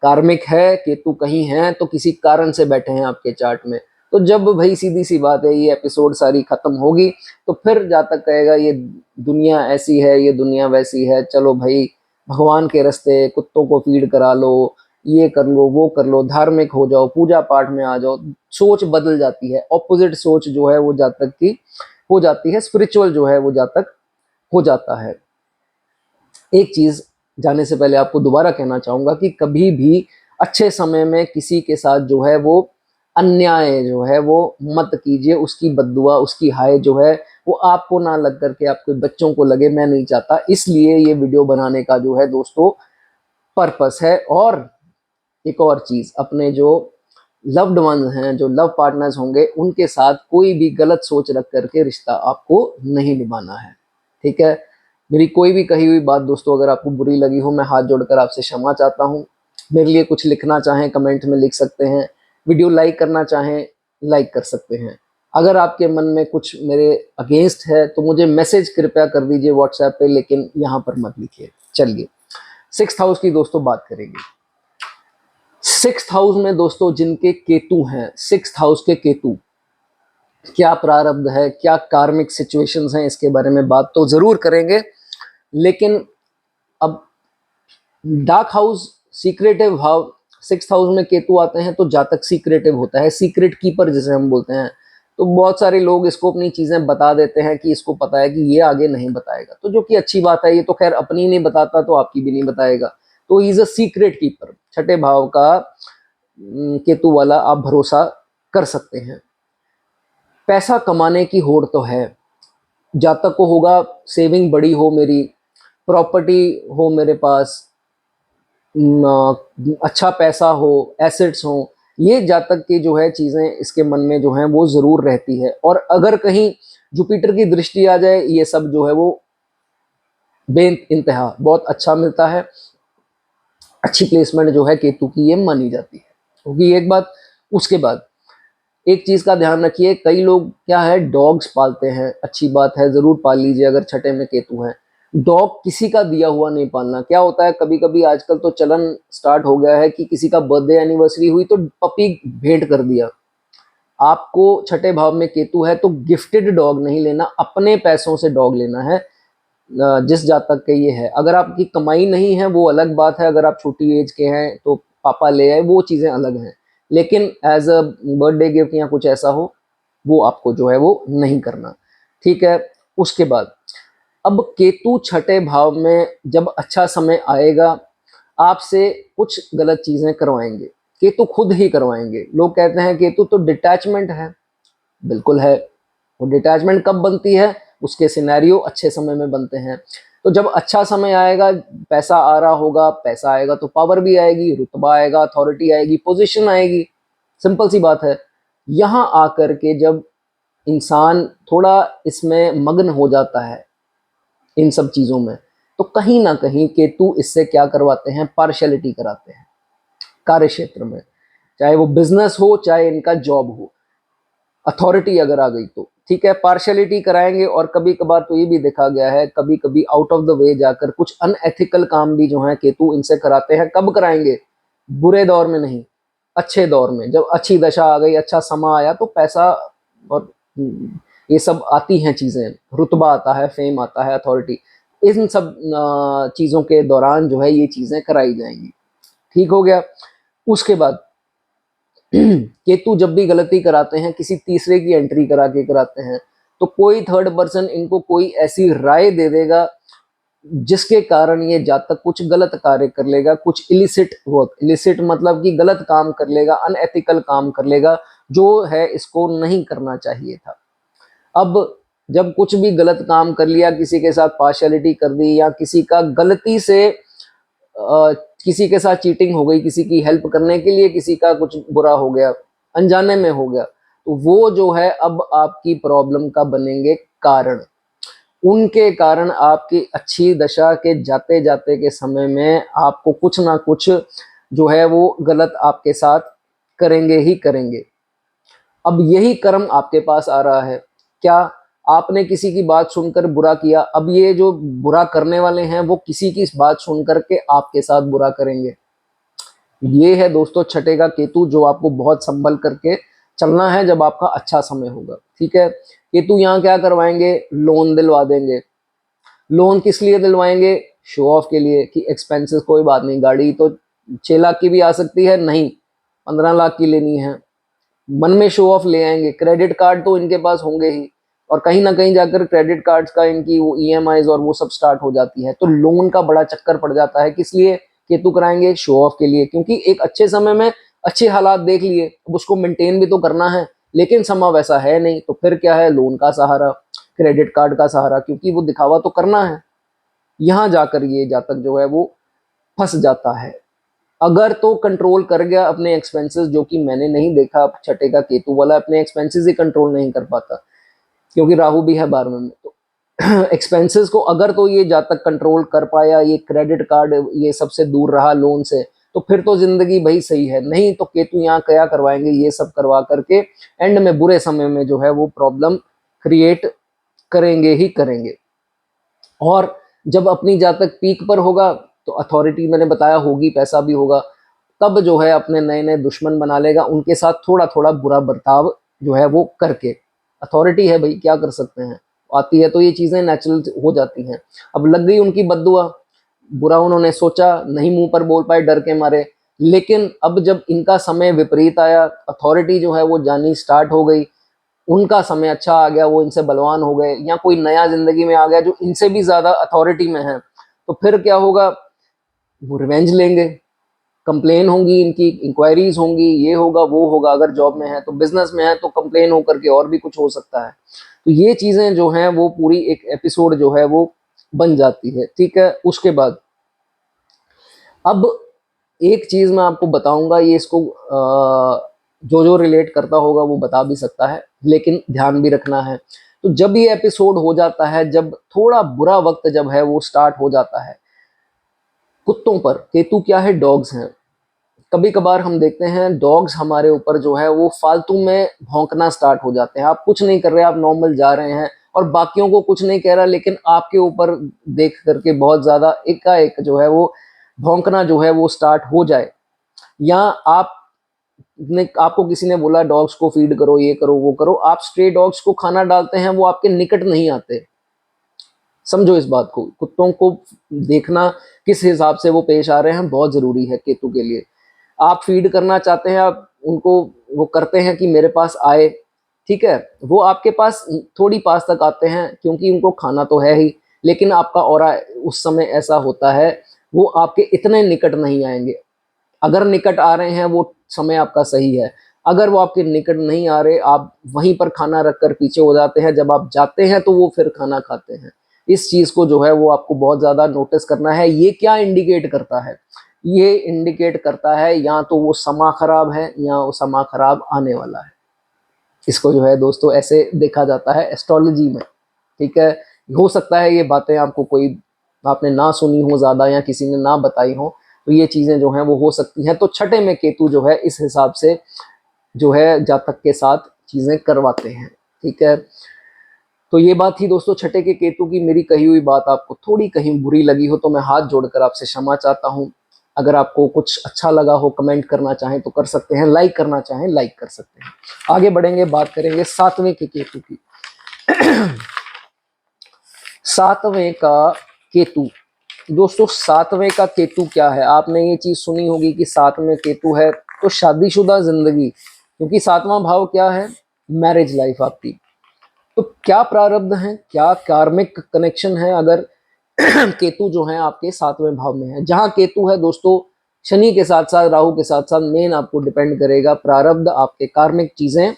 कार्मिक है, केतु कहीं है तो किसी कारण से बैठे हैं आपके चार्ट में। तो जब भाई सीधी सी बात है ये एपिसोड सारी खत्म होगी तो फिर जातक कहेगा ये दुनिया ऐसी है, ये दुनिया वैसी है, चलो भाई भगवान के रास्ते, कुत्तों को फीड करा लो, ये कर लो वो कर लो, धार्मिक हो जाओ, पूजा पाठ में आ जाओ। सोच बदल जाती है, ऑपोजिट सोच जो है वो जातक की हो जाती है, स्पिरिचुअल जो है वो जातक हो जाता है। एक चीज जाने से पहले आपको दोबारा कहना चाहूंगा कि कभी भी अच्छे समय में किसी के साथ जो है वो अन्याय जो है वो मत कीजिए, उसकी बद्दुआ, उसकी हाय जो है वो आपको ना लग करके आपके बच्चों को लगे, मैं नहीं चाहता। इसलिए ये वीडियो बनाने का जो है दोस्तों पर्पस है। और एक और चीज, अपने जो लव्ड वंस हैं, जो लव पार्टनर्स होंगे, उनके साथ कोई भी गलत सोच रख करके रिश्ता आपको नहीं निभाना है। ठीक है, मेरी कोई भी कही हुई बात दोस्तों अगर आपको बुरी लगी हो, मैं हाथ जोड़कर आपसे क्षमा चाहता हूँ। मेरे लिए कुछ लिखना चाहें कमेंट में लिख सकते हैं, वीडियो लाइक करना चाहें लाइक कर सकते हैं। अगर आपके मन में कुछ मेरे अगेंस्ट है तो मुझे मैसेज कृपया कर दीजिए व्हाट्सएप पे, लेकिन यहाँ पर मत लिखिए। चलिए 6th हाउस की दोस्तों बात करेंगे। सिक्स्थ हाउस में दोस्तों जिनके केतु हैं, सिक्स्थ हाउस के केतु, क्या प्रारब्ध है, क्या कार्मिक सिचुएशंस हैं, इसके बारे में बात तो जरूर करेंगे। लेकिन अब डार्क हाउस, सीक्रेटिव भाव, सिक्स्थ हाउस में केतु आते हैं तो जातक सीक्रेटिव होता है, सीक्रेट कीपर जिसे हम बोलते हैं। तो बहुत सारे लोग इसको अपनी चीजें बता देते हैं कि इसको पता है कि ये आगे नहीं बताएगा, तो जो कि अच्छी बात है। ये तो खैर अपनी नहीं बताता तो आपकी भी नहीं बताएगा। तो इज अ सीक्रेट कीपर, छठे भाव का केतु वाला आप भरोसा कर सकते हैं। पैसा कमाने की होड़ तो है, जातक को होगा सेविंग बड़ी हो मेरी, प्रॉपर्टी हो मेरे पास, अच्छा पैसा हो, एसेट्स हो, ये जातक की जो है चीजें इसके मन में जो है वो जरूर रहती है। और अगर कहीं जुपिटर की दृष्टि आ जाए, ये सब जो है वो बे इंतहा बहुत अच्छा मिलता है। अच्छी प्लेसमेंट जो है केतु की ये मानी जाती है, क्योंकि एक बात। उसके बाद एक चीज का ध्यान रखिए, कई लोग क्या है डॉग्स पालते हैं, अच्छी बात है, जरूर पाल लीजिए अगर छठे में केतु है। डॉग किसी का दिया हुआ नहीं पालना। क्या होता है कभी कभी आजकल तो चलन स्टार्ट हो गया है कि किसी का बर्थडे एनिवर्सरी हुई तो पपी भेंट कर दिया। आपको छठे भाव में केतु है तो गिफ्टेड डॉग नहीं लेना, अपने पैसों से डॉग लेना है। जिस जातक के ये है, अगर आपकी कमाई नहीं है वो अलग बात है, अगर आप छोटी एज के हैं तो पापा ले आए, वो चीज़ें अलग हैं। लेकिन एज अ बर्थडे गिफ्ट या कुछ ऐसा हो, वो आपको जो है वो नहीं करना। ठीक है। उसके बाद अब केतु छठे भाव में जब अच्छा समय आएगा, आपसे कुछ गलत चीजें करवाएंगे। केतु खुद ही करवाएंगे। लोग कहते हैं केतु तो डिटैचमेंट है, बिल्कुल है। वो डिटैचमेंट कब बनती है, उसके सिनेरियो अच्छे समय में बनते हैं। तो जब अच्छा समय आएगा, पैसा आ रहा होगा, पैसा आएगा तो पावर भी आएगी, रुतबा आएगा, अथॉरिटी आएगी, पोजीशन आएगी। सिंपल सी बात है। यहाँ आकर के जब इंसान थोड़ा इसमें मग्न हो जाता है, इन सब चीजों में, तो कहीं ना कहीं केतु इससे क्या करवाते हैं, पार्शलिटी कराते हैं कार्य क्षेत्र में। चाहे वो बिजनेस हो, चाहे इनका जॉब हो, अथॉरिटी अगर आ गई तो ठीक है, पार्शलिटी कराएंगे। और कभी कभार तो ये भी देखा गया है, कभी कभी आउट ऑफ द वे जाकर कुछ अनएथिकल काम भी जो है केतु इनसे कराते हैं। कब कराएंगे, बुरे दौर में नहीं, अच्छे दौर में। जब अच्छी दशा आ गई, अच्छा समा आया, तो पैसा और ये सब आती हैं चीजें, रुतबा आता है, फेम आता है, अथॉरिटी, इन सब चीजों के दौरान जो है ये चीजें कराई जाएंगी। ठीक हो गया। उसके बाद केतु जब भी गलती कराते हैं, किसी तीसरे की एंट्री करा के कराते हैं, तो कोई थर्ड पर्सन इनको कोई ऐसी राय दे देगा जिसके कारण ये जातक कुछ गलत कार्य कर लेगा, कुछ इलिसिट वर्क, इलिसिट मतलब कि गलत काम कर लेगा, अनएथिकल काम कर लेगा, जो है इसको नहीं करना चाहिए था। अब जब कुछ भी गलत काम कर लिया, किसी के साथ पार्शियलिटी कर दी, या किसी का गलती से किसी के साथ चीटिंग हो गई, किसी की हेल्प करने के लिए किसी का कुछ बुरा हो गया, अनजाने में हो गया, तो वो जो है अब आपकी प्रॉब्लम का बनेंगे कारण। उनके कारण आपकी अच्छी दशा के जाते जाते के समय में आपको कुछ ना कुछ जो है वो गलत आपके साथ करेंगे ही करेंगे। अब यही कर्म आपके पास आ रहा है। क्या आपने किसी की बात सुनकर बुरा किया, अब ये जो बुरा करने वाले हैं वो किसी की बात सुनकर के आपके साथ बुरा करेंगे। ये है दोस्तों छठे का केतु, जो आपको बहुत संभल करके चलना है जब आपका अच्छा समय होगा। ठीक है। केतु यहाँ क्या करवाएंगे, लोन दिलवा देंगे। लोन किस लिए दिलवाएंगे, शो ऑफ के लिए, कि एक्सपेंसेस कोई बात नहीं, गाड़ी तो 6 लाख की भी आ सकती है, नहीं 15 लाख की लेनी है, मन में शो ऑफ ले आएंगे। क्रेडिट कार्ड तो इनके पास होंगे ही, और कहीं ना कहीं जाकर क्रेडिट कार्ड्स का इनकी वो ईएमआईज और वो सब स्टार्ट हो जाती है, तो लोन का बड़ा चक्कर पड़ जाता है। किस लिए केतु कराएंगे, शो ऑफ के लिए, क्योंकि एक अच्छे समय में अच्छे हालात देख लिए, अब उसको मेंटेन भी तो करना है, लेकिन समा वैसा है नहीं, तो फिर क्या है, लोन का सहारा, क्रेडिट कार्ड का सहारा, क्योंकि वो दिखावा तो करना है। यहाँ जाकर ये जातक जो है वो फंस जाता है। अगर तो कंट्रोल कर गया अपने एक्सपेंसेस, जो कि मैंने नहीं देखा छठे का केतु वाला अपने एक्सपेंसेस ही कंट्रोल नहीं कर पाता, क्योंकि राहु भी है 12वें में। तो एक्सपेंसेस को अगर तो ये जातक कंट्रोल कर पाया, ये क्रेडिट कार्ड ये सबसे दूर रहा, लोन से, तो फिर तो जिंदगी भाई सही है। नहीं तो केतु यहाँ क्या करवाएंगे, ये सब करवा करके एंड में बुरे समय में जो है वो प्रॉब्लम क्रिएट करेंगे ही करेंगे। और जब अपनी जातक पीक पर होगा तो अथॉरिटी मैंने बताया होगी, पैसा भी होगा, तब जो है अपने नए नए दुश्मन बना लेगा, उनके साथ थोड़ा थोड़ा बुरा बर्ताव जो है वो करके। अथॉरिटी है भाई, क्या कर सकते हैं, आती है तो ये चीज़ें नेचुरल हो जाती हैं। अब लग गई उनकी बद्दुआ, बुरा उन्होंने सोचा, नहीं मुंह पर बोल पाए डर के मारे, लेकिन अब जब इनका समय विपरीत आया, अथॉरिटी जो है वो जानी स्टार्ट हो गई, उनका समय अच्छा आ गया, वो इनसे बलवान हो गए, या कोई नया जिंदगी में आ गया जो इनसे भी ज्यादा अथॉरिटी में है, तो फिर क्या होगा, वो रिवेंज लेंगे, कंप्लेन होंगी, इनकी इंक्वायरीज होंगी, ये होगा वो होगा। अगर जॉब में है तो, बिजनेस में है तो कंप्लेन होकर के और भी कुछ हो सकता है। तो ये चीजें जो हैं वो पूरी एक एपिसोड जो है वो बन जाती है। ठीक है, उसके बाद अब एक चीज मैं आपको बताऊंगा, ये इसको जो जो रिलेट करता होगा वो बता भी सकता है, लेकिन ध्यान भी रखना है। तो जब ये एपिसोड हो जाता है, जब थोड़ा बुरा वक्त जब है वो स्टार्ट हो जाता है कुत्तों पर, केतु क्या है, डॉग्स हैं, कभी कभार हम देखते हैं डॉग्स हमारे ऊपर जो है वो फालतू में भौंकना स्टार्ट हो जाते हैं। आप कुछ नहीं कर रहे, आप नॉर्मल जा रहे हैं और बाकियों को कुछ नहीं कह रहा, लेकिन आपके ऊपर देख करके बहुत ज्यादा एकाएक जो है वो भौंकना जो है वो स्टार्ट हो जाए, या आप ने आपको किसी ने बोला डॉग्स को फीड करो, ये करो वो करो, आप स्ट्रे डॉग्स को खाना डालते हैं, वो आपके निकट नहीं आते। समझो इस बात को, कुत्तों को देखना किस हिसाब से वो पेश आ रहे हैं बहुत जरूरी है केतु के लिए। आप फीड करना चाहते हैं, आप उनको वो करते हैं कि मेरे पास आए, ठीक है, वो आपके पास थोड़ी पास तक आते हैं क्योंकि उनको खाना तो है ही, लेकिन आपका ऑरा उस समय ऐसा होता है वो आपके इतने निकट नहीं आएंगे। अगर निकट आ रहे हैं वो समय आपका सही है, अगर वो आपके निकट नहीं आ रहे, आप वहीं पर खाना रखकर पीछे हो जाते हैं, जब आप जाते हैं तो वो फिर खाना खाते हैं। इस चीज को जो है वो आपको बहुत ज्यादा नोटिस करना है। ये क्या इंडिकेट करता है, ये इंडिकेट करता है या तो वो समा खराब है या वो समा खराब आने वाला है। इसको जो है दोस्तों ऐसे देखा जाता है एस्ट्रोलॉजी में। ठीक है, हो सकता है ये बातें आपको कोई आपने ना सुनी हो ज्यादा या किसी ने ना बताई हो, तो ये चीजें जो हैं वो हो सकती हैं। तो छठे में केतु जो है इस हिसाब से जो है जातक के साथ चीजें करवाते हैं। ठीक है, तो ये बात थी दोस्तों छठे के केतु की। मेरी कही हुई बात आपको थोड़ी कहीं बुरी लगी हो तो मैं हाथ जोड़कर आपसे क्षमा चाहता हूँ। अगर आपको कुछ अच्छा लगा हो, कमेंट करना चाहें तो कर सकते हैं, लाइक करना चाहें लाइक कर सकते हैं। आगे बढ़ेंगे, बात करेंगे सातवें के केतु की। सातवें का केतु, दोस्तों सातवें का केतु क्या है, आपने ये चीज सुनी होगी कि सातवें केतु है तो शादीशुदा जिंदगी, क्योंकि सातवां भाव क्या है, मैरिज लाइफ आपकी। तो क्या प्रारब्ध है, क्या कार्मिक कनेक्शन है अगर केतु जो है आपके सातवें भाव में है। जहां केतु है दोस्तों, शनि के साथ साथ राहु के साथ साथ मेन आपको डिपेंड करेगा प्रारब्ध, आपके कार्मिक चीजें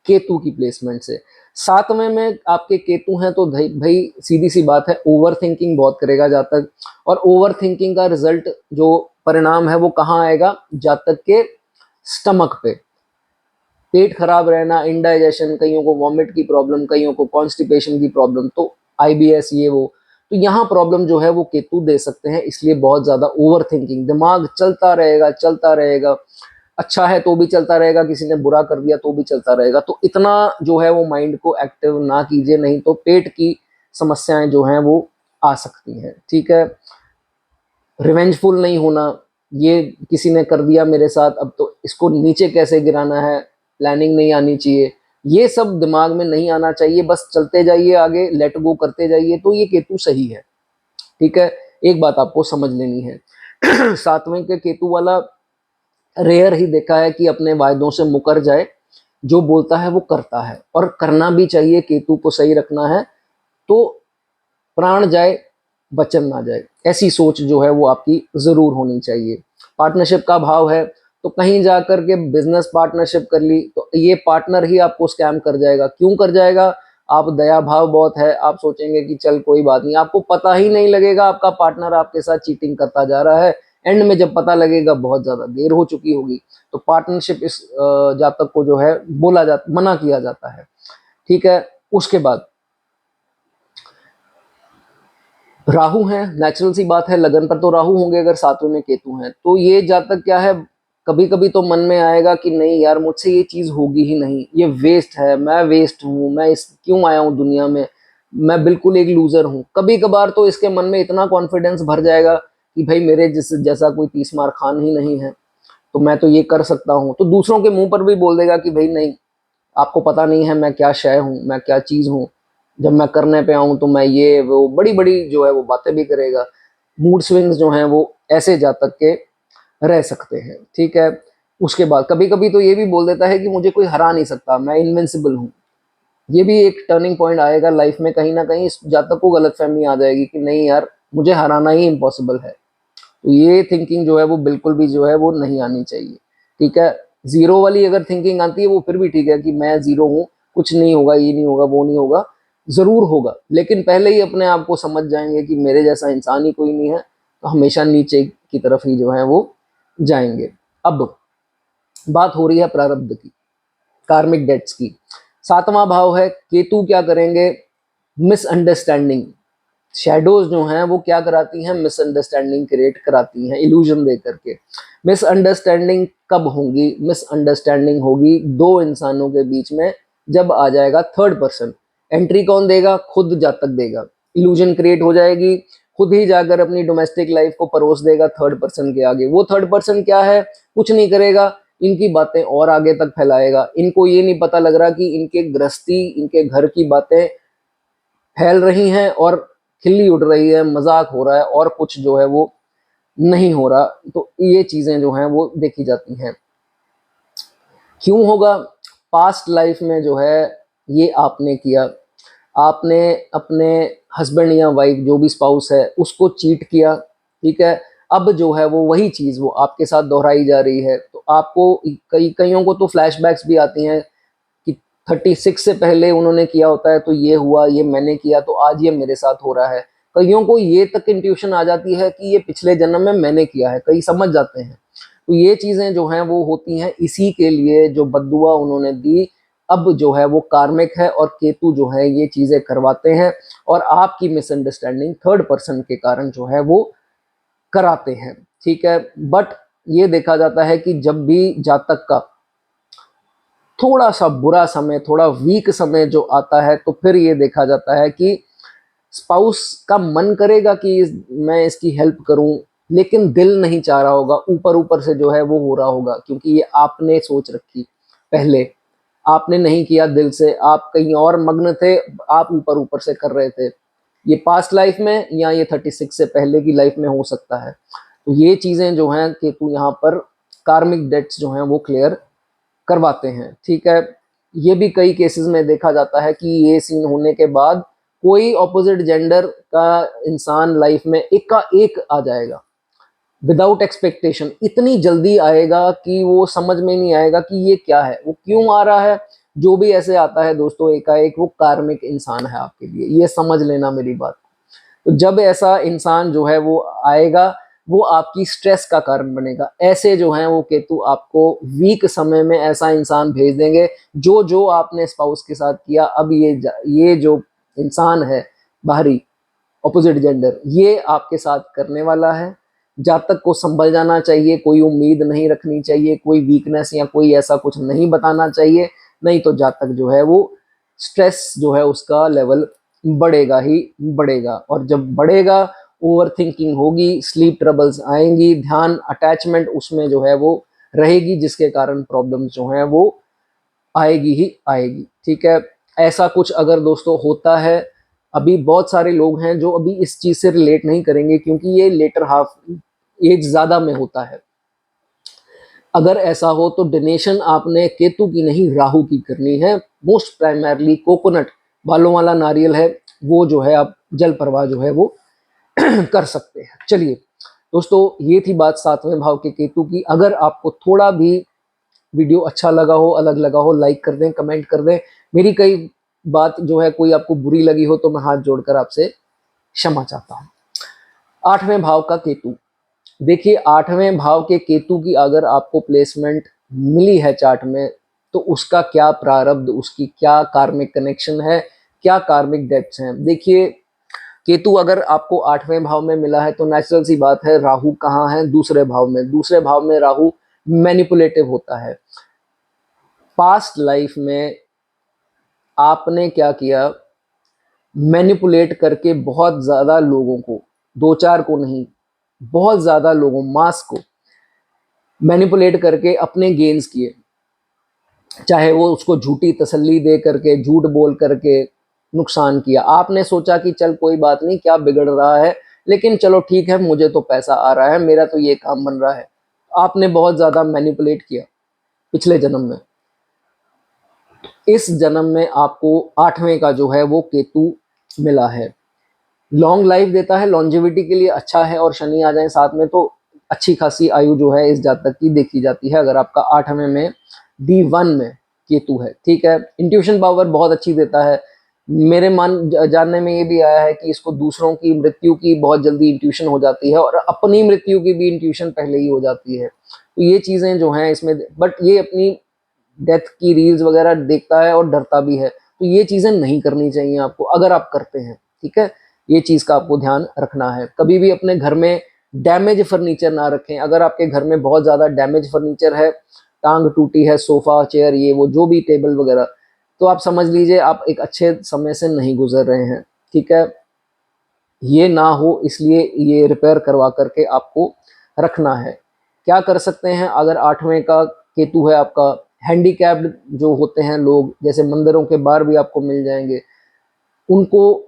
केतु की प्लेसमेंट से। सातवें में आपके केतु हैं तो भाई सीधी सी बात है, ओवर थिंकिंग बहुत करेगा जातक, और ओवर थिंकिंग का रिजल्ट जो परिणाम है वो कहाँ आएगा, जातक के स्टमक पे। पेट खराब रहना, इंडाइजेशन, कईयों को वॉमिट की प्रॉब्लम, कईयों को कॉन्स्टिपेशन की प्रॉब्लम, तो आईबीएस ये वो, तो यहाँ प्रॉब्लम जो है वो केतु दे सकते हैं। इसलिए बहुत ज्यादा ओवर थिंकिंग, दिमाग चलता रहेगा चलता रहेगा, अच्छा है तो भी चलता रहेगा, किसी ने बुरा कर दिया तो भी चलता रहेगा। तो इतना जो है वो माइंड को एक्टिव ना कीजिए, नहीं तो पेट की समस्याएं जो हैं वो आ सकती हैं। ठीक है, रिवेंजफुल नहीं होना, ये किसी ने कर दिया मेरे साथ, अब तो इसको नीचे कैसे गिराना है, प्लानिंग नहीं आनी चाहिए, ये सब दिमाग में नहीं आना चाहिए। बस चलते जाइए आगे, लेट गो करते जाइए, तो ये केतु सही है। ठीक है, एक बात आपको समझ लेनी है सातवें के केतु वाला रेयर ही देखा है कि अपने वायदों से मुकर जाए, जो बोलता है वो करता है, और करना भी चाहिए। केतु को सही रखना है तो प्राण जाए वचन ना जाए, ऐसी सोच जो है वो आपकी जरूर होनी चाहिए। पार्टनरशिप का भाव है तो कहीं जाकर के बिजनेस पार्टनरशिप कर ली तो ये पार्टनर ही आपको स्कैम कर जाएगा। क्यों कर जाएगा, आप दया भाव बहुत है, आप सोचेंगे कि चल कोई बात नहीं, आपको पता ही नहीं लगेगा आपका पार्टनर आपके साथ चीटिंग करता जा रहा है। एंड में जब पता लगेगा बहुत ज्यादा देर हो चुकी होगी। तो पार्टनरशिप इस जातक को जो है बोला जाता, मना किया जाता है। ठीक है, उसके बाद राहु है, नेचुरल सी बात है, लगन पर तो राहु होंगे अगर सातवें में केतु हैं। तो ये जातक क्या है, कभी कभी तो मन में आएगा कि नहीं यार मुझसे ये चीज होगी ही नहीं, ये वेस्ट है, मैं वेस्ट हूँ, मैं इस क्यों आया हूँ दुनिया में, मैं बिल्कुल एक लूजर हूँ। कभी कभार तो इसके मन में इतना कॉन्फिडेंस भर जाएगा कि भाई मेरे जैसा कोई 30 मार खान ही नहीं है। तो मैं तो ये कर सकता हूँ, तो दूसरों के मुंह पर भी बोल देगा कि भाई नहीं, आपको पता नहीं है मैं क्या शय हूँ, मैं क्या चीज़ हूँ, जब मैं करने पे आऊँ तो मैं ये वो बड़ी बड़ी जो है वो बातें भी करेगा। मूड स्विंग्स जो हैं वो ऐसे जातक के रह सकते हैं, ठीक है। उसके बाद कभी कभी तो ये भी बोल देता है कि मुझे कोई हरा नहीं सकता, मैं इनविंसिबल हूँ। ये भी एक टर्निंग पॉइंट आएगा लाइफ में, कहीं ना कहीं इस जातक को गलतफहमी आ जाएगी कि नहीं यार, मुझे हराना ही इम्पॉसिबल है। तो ये थिंकिंग जो है वो बिल्कुल भी जो है वो नहीं आनी चाहिए, ठीक है। जीरो वाली अगर थिंकिंग आती है वो फिर भी ठीक है कि मैं जीरो हूँ, कुछ नहीं होगा, ये नहीं होगा, वो नहीं होगा, जरूर होगा, लेकिन पहले ही अपने आप को समझ जाएंगे कि मेरे जैसा इंसान ही कोई नहीं है, तो हमेशा नीचे की तरफ ही जो है वो जाएंगे। अब बात हो रही है प्रारब्ध की, कार्मिक डेट्स की। सातवां भाव है केतु, क्या करेंगे, मिसअंडरस्टैंडिंग। शैडोज जो हैं वो क्या कराती हैं, मिसअंडरस्टैंडिंग क्रिएट कराती हैं इल्यूजन दे करके। मिसअंडरस्टैंडिंग कब होगी, मिसअंडरस्टैंडिंग होगी दो इंसानों के बीच में, जब आ जाएगा थर्ड पर्सन। एंट्री कौन देगा, खुद जातक देगा। इल्यूजन क्रिएट हो जाएगी, खुद ही जाकर अपनी डोमेस्टिक लाइफ को परोस देगा थर्ड पर्सन के आगे। वो थर्ड पर्सन क्या है, कुछ नहीं करेगा, इनकी बातें और आगे तक फैलाएगा। इनको ये नहीं पता लग रहा कि इनके गृहस्थी, इनके घर की बातें फैल रही हैं और खिल्ली उड़ रही है, मजाक हो रहा है, और कुछ जो है वो नहीं हो रहा। तो ये चीजें जो हैं वो देखी जाती हैं। क्यों होगा, पास्ट लाइफ में जो है ये आपने किया, आपने अपने हस्बैंड या वाइफ जो भी स्पाउस है उसको चीट किया, ठीक है। अब जो है वो वही चीज वो आपके साथ दोहराई जा रही है, तो आपको कईयों को तो फ्लैशबैक्स भी आती हैं कि 36 से पहले उन्होंने किया होता है, तो ये हुआ, ये मैंने किया तो आज ये मेरे साथ हो रहा है। कईयों को ये तक इंट्यूशन आ जाती है कि ये पिछले जन्म में मैंने किया है, कई समझ जाते हैं। तो ये चीजें जो हैं वो होती हैं इसी के लिए, जो बद्दुआ उन्होंने दी, अब जो है वो कार्मिक है, और केतु जो है ये चीजें करवाते हैं, और आपकी मिसअंडरस्टैंडिंग थर्ड पर्सन के कारण जो है वो कराते हैं, ठीक है। बट ये देखा जाता है कि जब भी जातक का थोड़ा सा बुरा समय, थोड़ा वीक समय जो आता है, तो फिर ये देखा जाता है कि स्पाउस का मन करेगा कि मैं इसकी हेल्प करूं, लेकिन दिल नहीं चाह रहा होगा, ऊपर ऊपर से जो है वो हो रहा होगा, क्योंकि ये आपने सोच रखी पहले, आपने नहीं किया दिल से, आप कहीं और मग्न थे, आप ऊपर ऊपर से कर रहे थे। ये पास्ट लाइफ में या ये 36 से पहले की लाइफ में हो सकता है। तो ये चीजें जो हैं केतु यहाँ पर कार्मिक डेट्स जो हैं वो क्लियर करवाते हैं, ठीक है। ये भी कई केसेस में देखा जाता है कि ये सीन होने के बाद कोई ऑपोजिट जेंडर का इंसान लाइफ में एक का एक आ जाएगा, विदाउट एक्सपेक्टेशन, इतनी जल्दी आएगा कि वो समझ में नहीं आएगा कि ये क्या है, वो क्यों आ रहा है। जो भी ऐसे आता है दोस्तों एकाएक, वो कार्मिक इंसान है आपके लिए, ये समझ लेना मेरी बात। तो जब ऐसा इंसान जो है वो आएगा, वो आपकी स्ट्रेस का कारण बनेगा। ऐसे जो हैं वो केतु आपको वीक समय में ऐसा इंसान भेज देंगे, जो जो आपने स्पाउस के साथ किया, अब ये जो इंसान है बाहरी ऑपोजिट जेंडर, ये आपके साथ करने वाला है। जातक को संभल जाना चाहिए, कोई उम्मीद नहीं रखनी चाहिए, कोई वीकनेस या कोई ऐसा कुछ नहीं बताना चाहिए, नहीं तो जातक जो है वो स्ट्रेस जो है उसका लेवल बढ़ेगा ही बढ़ेगा, और जब बढ़ेगा ओवर थिंकिंग होगी, स्लीप ट्रबल्स आएंगी, ध्यान अटैचमेंट उसमें जो है वो रहेगी, जिसके कारण प्रॉब्लम्स जो हैं वो आएगी ही आएगी, ठीक है। ऐसा कुछ अगर दोस्तों होता है, अभी बहुत सारे लोग हैं जो अभी इस चीज से रिलेट नहीं करेंगे, क्योंकि ये लेटर हाफ एज ज्यादा में होता है। अगर ऐसा हो तो डोनेशन आपने केतु की नहीं राहु की करनी है। मोस्ट प्राइमरली कोकोनट, बालों वाला नारियल है, वो जो है आप जल प्रवाह जो है वो कर सकते हैं। चलिए दोस्तों, ये थी बात सातवें भाव के केतु की। अगर आपको थोड़ा भी वीडियो अच्छा लगा हो, अलग लगा हो, लाइक कर दें, कमेंट कर दें। मेरी कई बात जो है कोई आपको बुरी लगी हो तो मैं हाथ जोड़कर आपसे क्षमा चाहता हूँ। आठवें भाव का केतु, देखिए आठवें भाव के केतु की अगर आपको प्लेसमेंट मिली है चार्ट में, तो उसका क्या प्रारब्ध, उसकी क्या कार्मिक कनेक्शन है, क्या कार्मिक डेप्थ्स हैं। देखिए केतु अगर आपको आठवें भाव में मिला है तो नेचुरल सी बात है, राहु कहाँ है, दूसरे भाव में। दूसरे भाव में राहु मैनिपुलेटिव होता है। पास्ट लाइफ में आपने क्या किया, मैनिपुलेट करके बहुत ज्यादा लोगों को, दो चार को नहीं, बहुत ज्यादा लोगों, मास को मैनिपुलेट करके अपने गेन्स किए, चाहे वो उसको झूठी तसल्ली दे करके, झूठ बोल करके नुकसान किया। आपने सोचा कि चल कोई बात नहीं, क्या बिगड़ रहा है, लेकिन चलो ठीक है, मुझे तो पैसा आ रहा है, मेरा तो ये काम बन रहा है। आपने बहुत ज़्यादा मैनिपुलेट किया पिछले जन्म में। इस जन्म में आपको 8वें का जो है वो केतु मिला है। लॉन्ग लाइफ देता है, लॉन्जेविटी के लिए अच्छा है, और शनि आ जाए साथ में तो अच्छी खासी आयु जो है इस जातक की देखी जाती है, अगर आपका 8वें में D1 में केतु है। ठीक है, इंट्यूशन पावर बहुत अच्छी देता है। मेरे जानने में ये भी आया है कि इसको दूसरों की मृत्यु की बहुत जल्दी इंट्यूशन हो जाती है, और अपनी मृत्यु की भी इंट्यूशन पहले ही हो जाती है। तो ये चीज़ें जो हैं इसमें, बट ये अपनी डेथ की रील्स वगैरह देखता है और डरता भी है, तो ये चीज़ें नहीं करनी चाहिए आपको अगर आप करते हैं। ठीक है, ये चीज़ का आपको ध्यान रखना है। कभी भी अपने घर में डैमेज फर्नीचर ना रखें। अगर आपके घर में बहुत ज़्यादा डैमेज फर्नीचर है, टांग टूटी है, सोफ़ा चेयर ये वो जो भी टेबल वगैरह, तो आप समझ लीजिए आप एक अच्छे समय से नहीं गुजर रहे हैं। ठीक है, ये ना हो इसलिए ये रिपेयर करवा करके आपको रखना है। क्या कर सकते हैं, अगर 8वें का केतु है आपका, हैंडीकैप्ड जो होते हैं लोग, जैसे मंदिरों के बाहर भी आपको मिल जाएंगे, उनको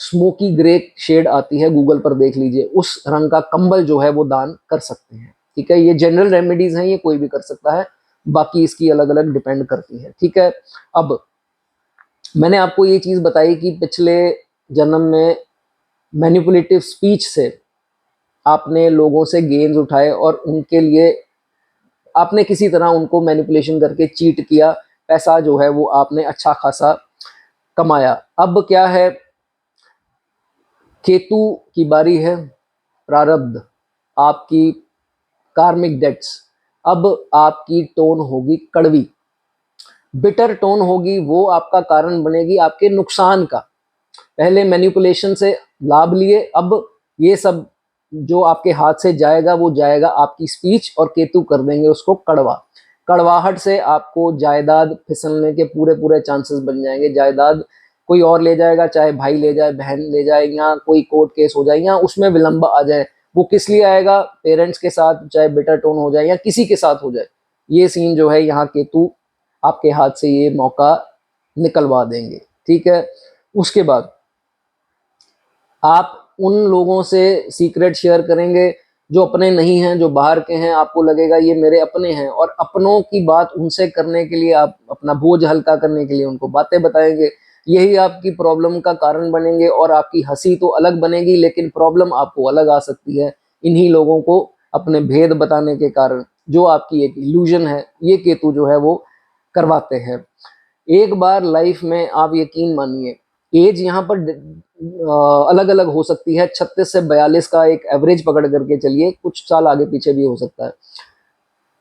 स्मोकी ग्रे शेड आती है, गूगल पर देख लीजिए, उस रंग का कंबल जो है वो दान कर सकते हैं। ठीक है, ये जनरल रेमेडीज हैं, ये कोई भी कर सकता है, बाकी इसकी अलग अलग डिपेंड करती है। ठीक है, अब मैंने आपको ये चीज़ बताई कि पिछले जन्म में मैनिपुलेटिव स्पीच से आपने लोगों से गेन्स उठाए, और उनके लिए आपने किसी तरह उनको मैनिपुलेशन करके चीट किया, पैसा जो है वो आपने अच्छा खासा कमाया। अब क्या है, केतु की बारी है, प्रारब्ध, आपकी कार्मिक डेट्स। अब आपकी टोन होगी कड़वी, बिटर टोन होगी, वो आपका कारण बनेगी आपके नुकसान का। पहले मैनिपुलेशन से लाभ लिए, अब ये सब जो आपके हाथ से जाएगा वो जाएगा आपकी स्पीच, और केतु कर देंगे उसको कड़वा। कड़वाहट से आपको जायदाद फिसलने के पूरे पूरे चांसेस बन जाएंगे। जायदाद कोई और ले जाएगा, चाहे भाई ले जाए, बहन ले जाए, या कोई कोर्ट केस हो जाए, या उसमें विलंब आ जाए। वो किस लिए आएगा, पेरेंट्स के साथ, चाहे बेटर टोन हो जाए या किसी के साथ हो जाए, ये सीन जो है यहाँ केतु आपके हाथ से ये मौका निकलवा देंगे। ठीक है, उसके बाद आप उन लोगों से सीक्रेट शेयर करेंगे जो अपने नहीं हैं, जो बाहर के हैं, आपको लगेगा ये मेरे अपने हैं, और अपनों की बात उनसे करने के लिए, आप अपना बोझ हल्का करने के लिए उनको बातें बताएंगे। यही आपकी प्रॉब्लम का कारण बनेंगे, और आपकी हंसी तो अलग बनेगी लेकिन प्रॉब्लम आपको अलग आ सकती है, इन्हीं लोगों को अपने भेद बताने के कारण। जो आपकी एक इल्यूजन है, ये केतु जो है वो करवाते हैं। एक बार लाइफ में आप यकीन मानिए, एज यहाँ पर अलग अलग हो सकती है, 36 से 42 का एक एवरेज पकड़ करके चलिए, कुछ साल आगे पीछे भी हो सकता है।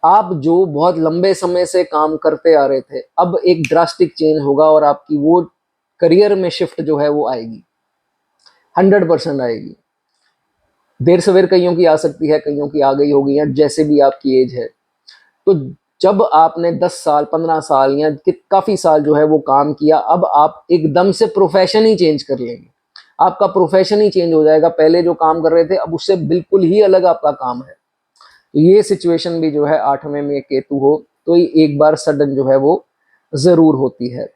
आप जो बहुत लंबे समय से काम करते आ रहे थे, अब एक ड्रास्टिक चेंज होगा, और आपकी वो करियर में शिफ्ट जो है वो आएगी, 100% आएगी। देर सवेर कईयों की आ सकती है, कईयों की आ गई होगी, या जैसे भी आपकी एज है। तो जब आपने 10 साल, 15 साल या काफ़ी साल जो है वो काम किया, अब आप एकदम से प्रोफेशन ही चेंज कर लेंगे। आपका प्रोफेशन ही चेंज हो जाएगा। पहले जो काम कर रहे थे, अब उससे बिल्कुल ही अलग आपका काम है। तो ये सिचुएशन भी जो है 8वें में केतु हो तो एक बार सडन जो है वो ज़रूर होती है।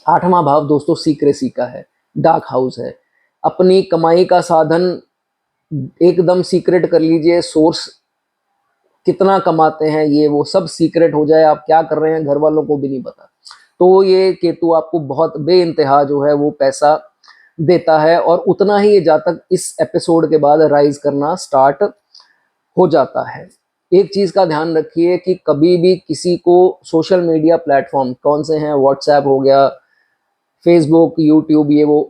8वां भाव दोस्तों सीक्रेसी का है, डार्क हाउस है। अपनी कमाई का साधन एकदम सीक्रेट कर लीजिए, सोर्स कितना कमाते हैं ये वो सब सीक्रेट हो जाए, आप क्या कर रहे हैं घर वालों को भी नहीं पता। तो ये केतु आपको बहुत बेइंतहा जो है वो पैसा देता है, और उतना ही ये जातक इस एपिसोड के बाद राइज करना स्टार्ट हो जाता है। एक चीज़ का ध्यान रखिए कि कभी भी किसी को सोशल मीडिया प्लेटफॉर्म कौन से हैं, व्हाट्सएप हो गया, फेसबुक, यूट्यूब, ये वो,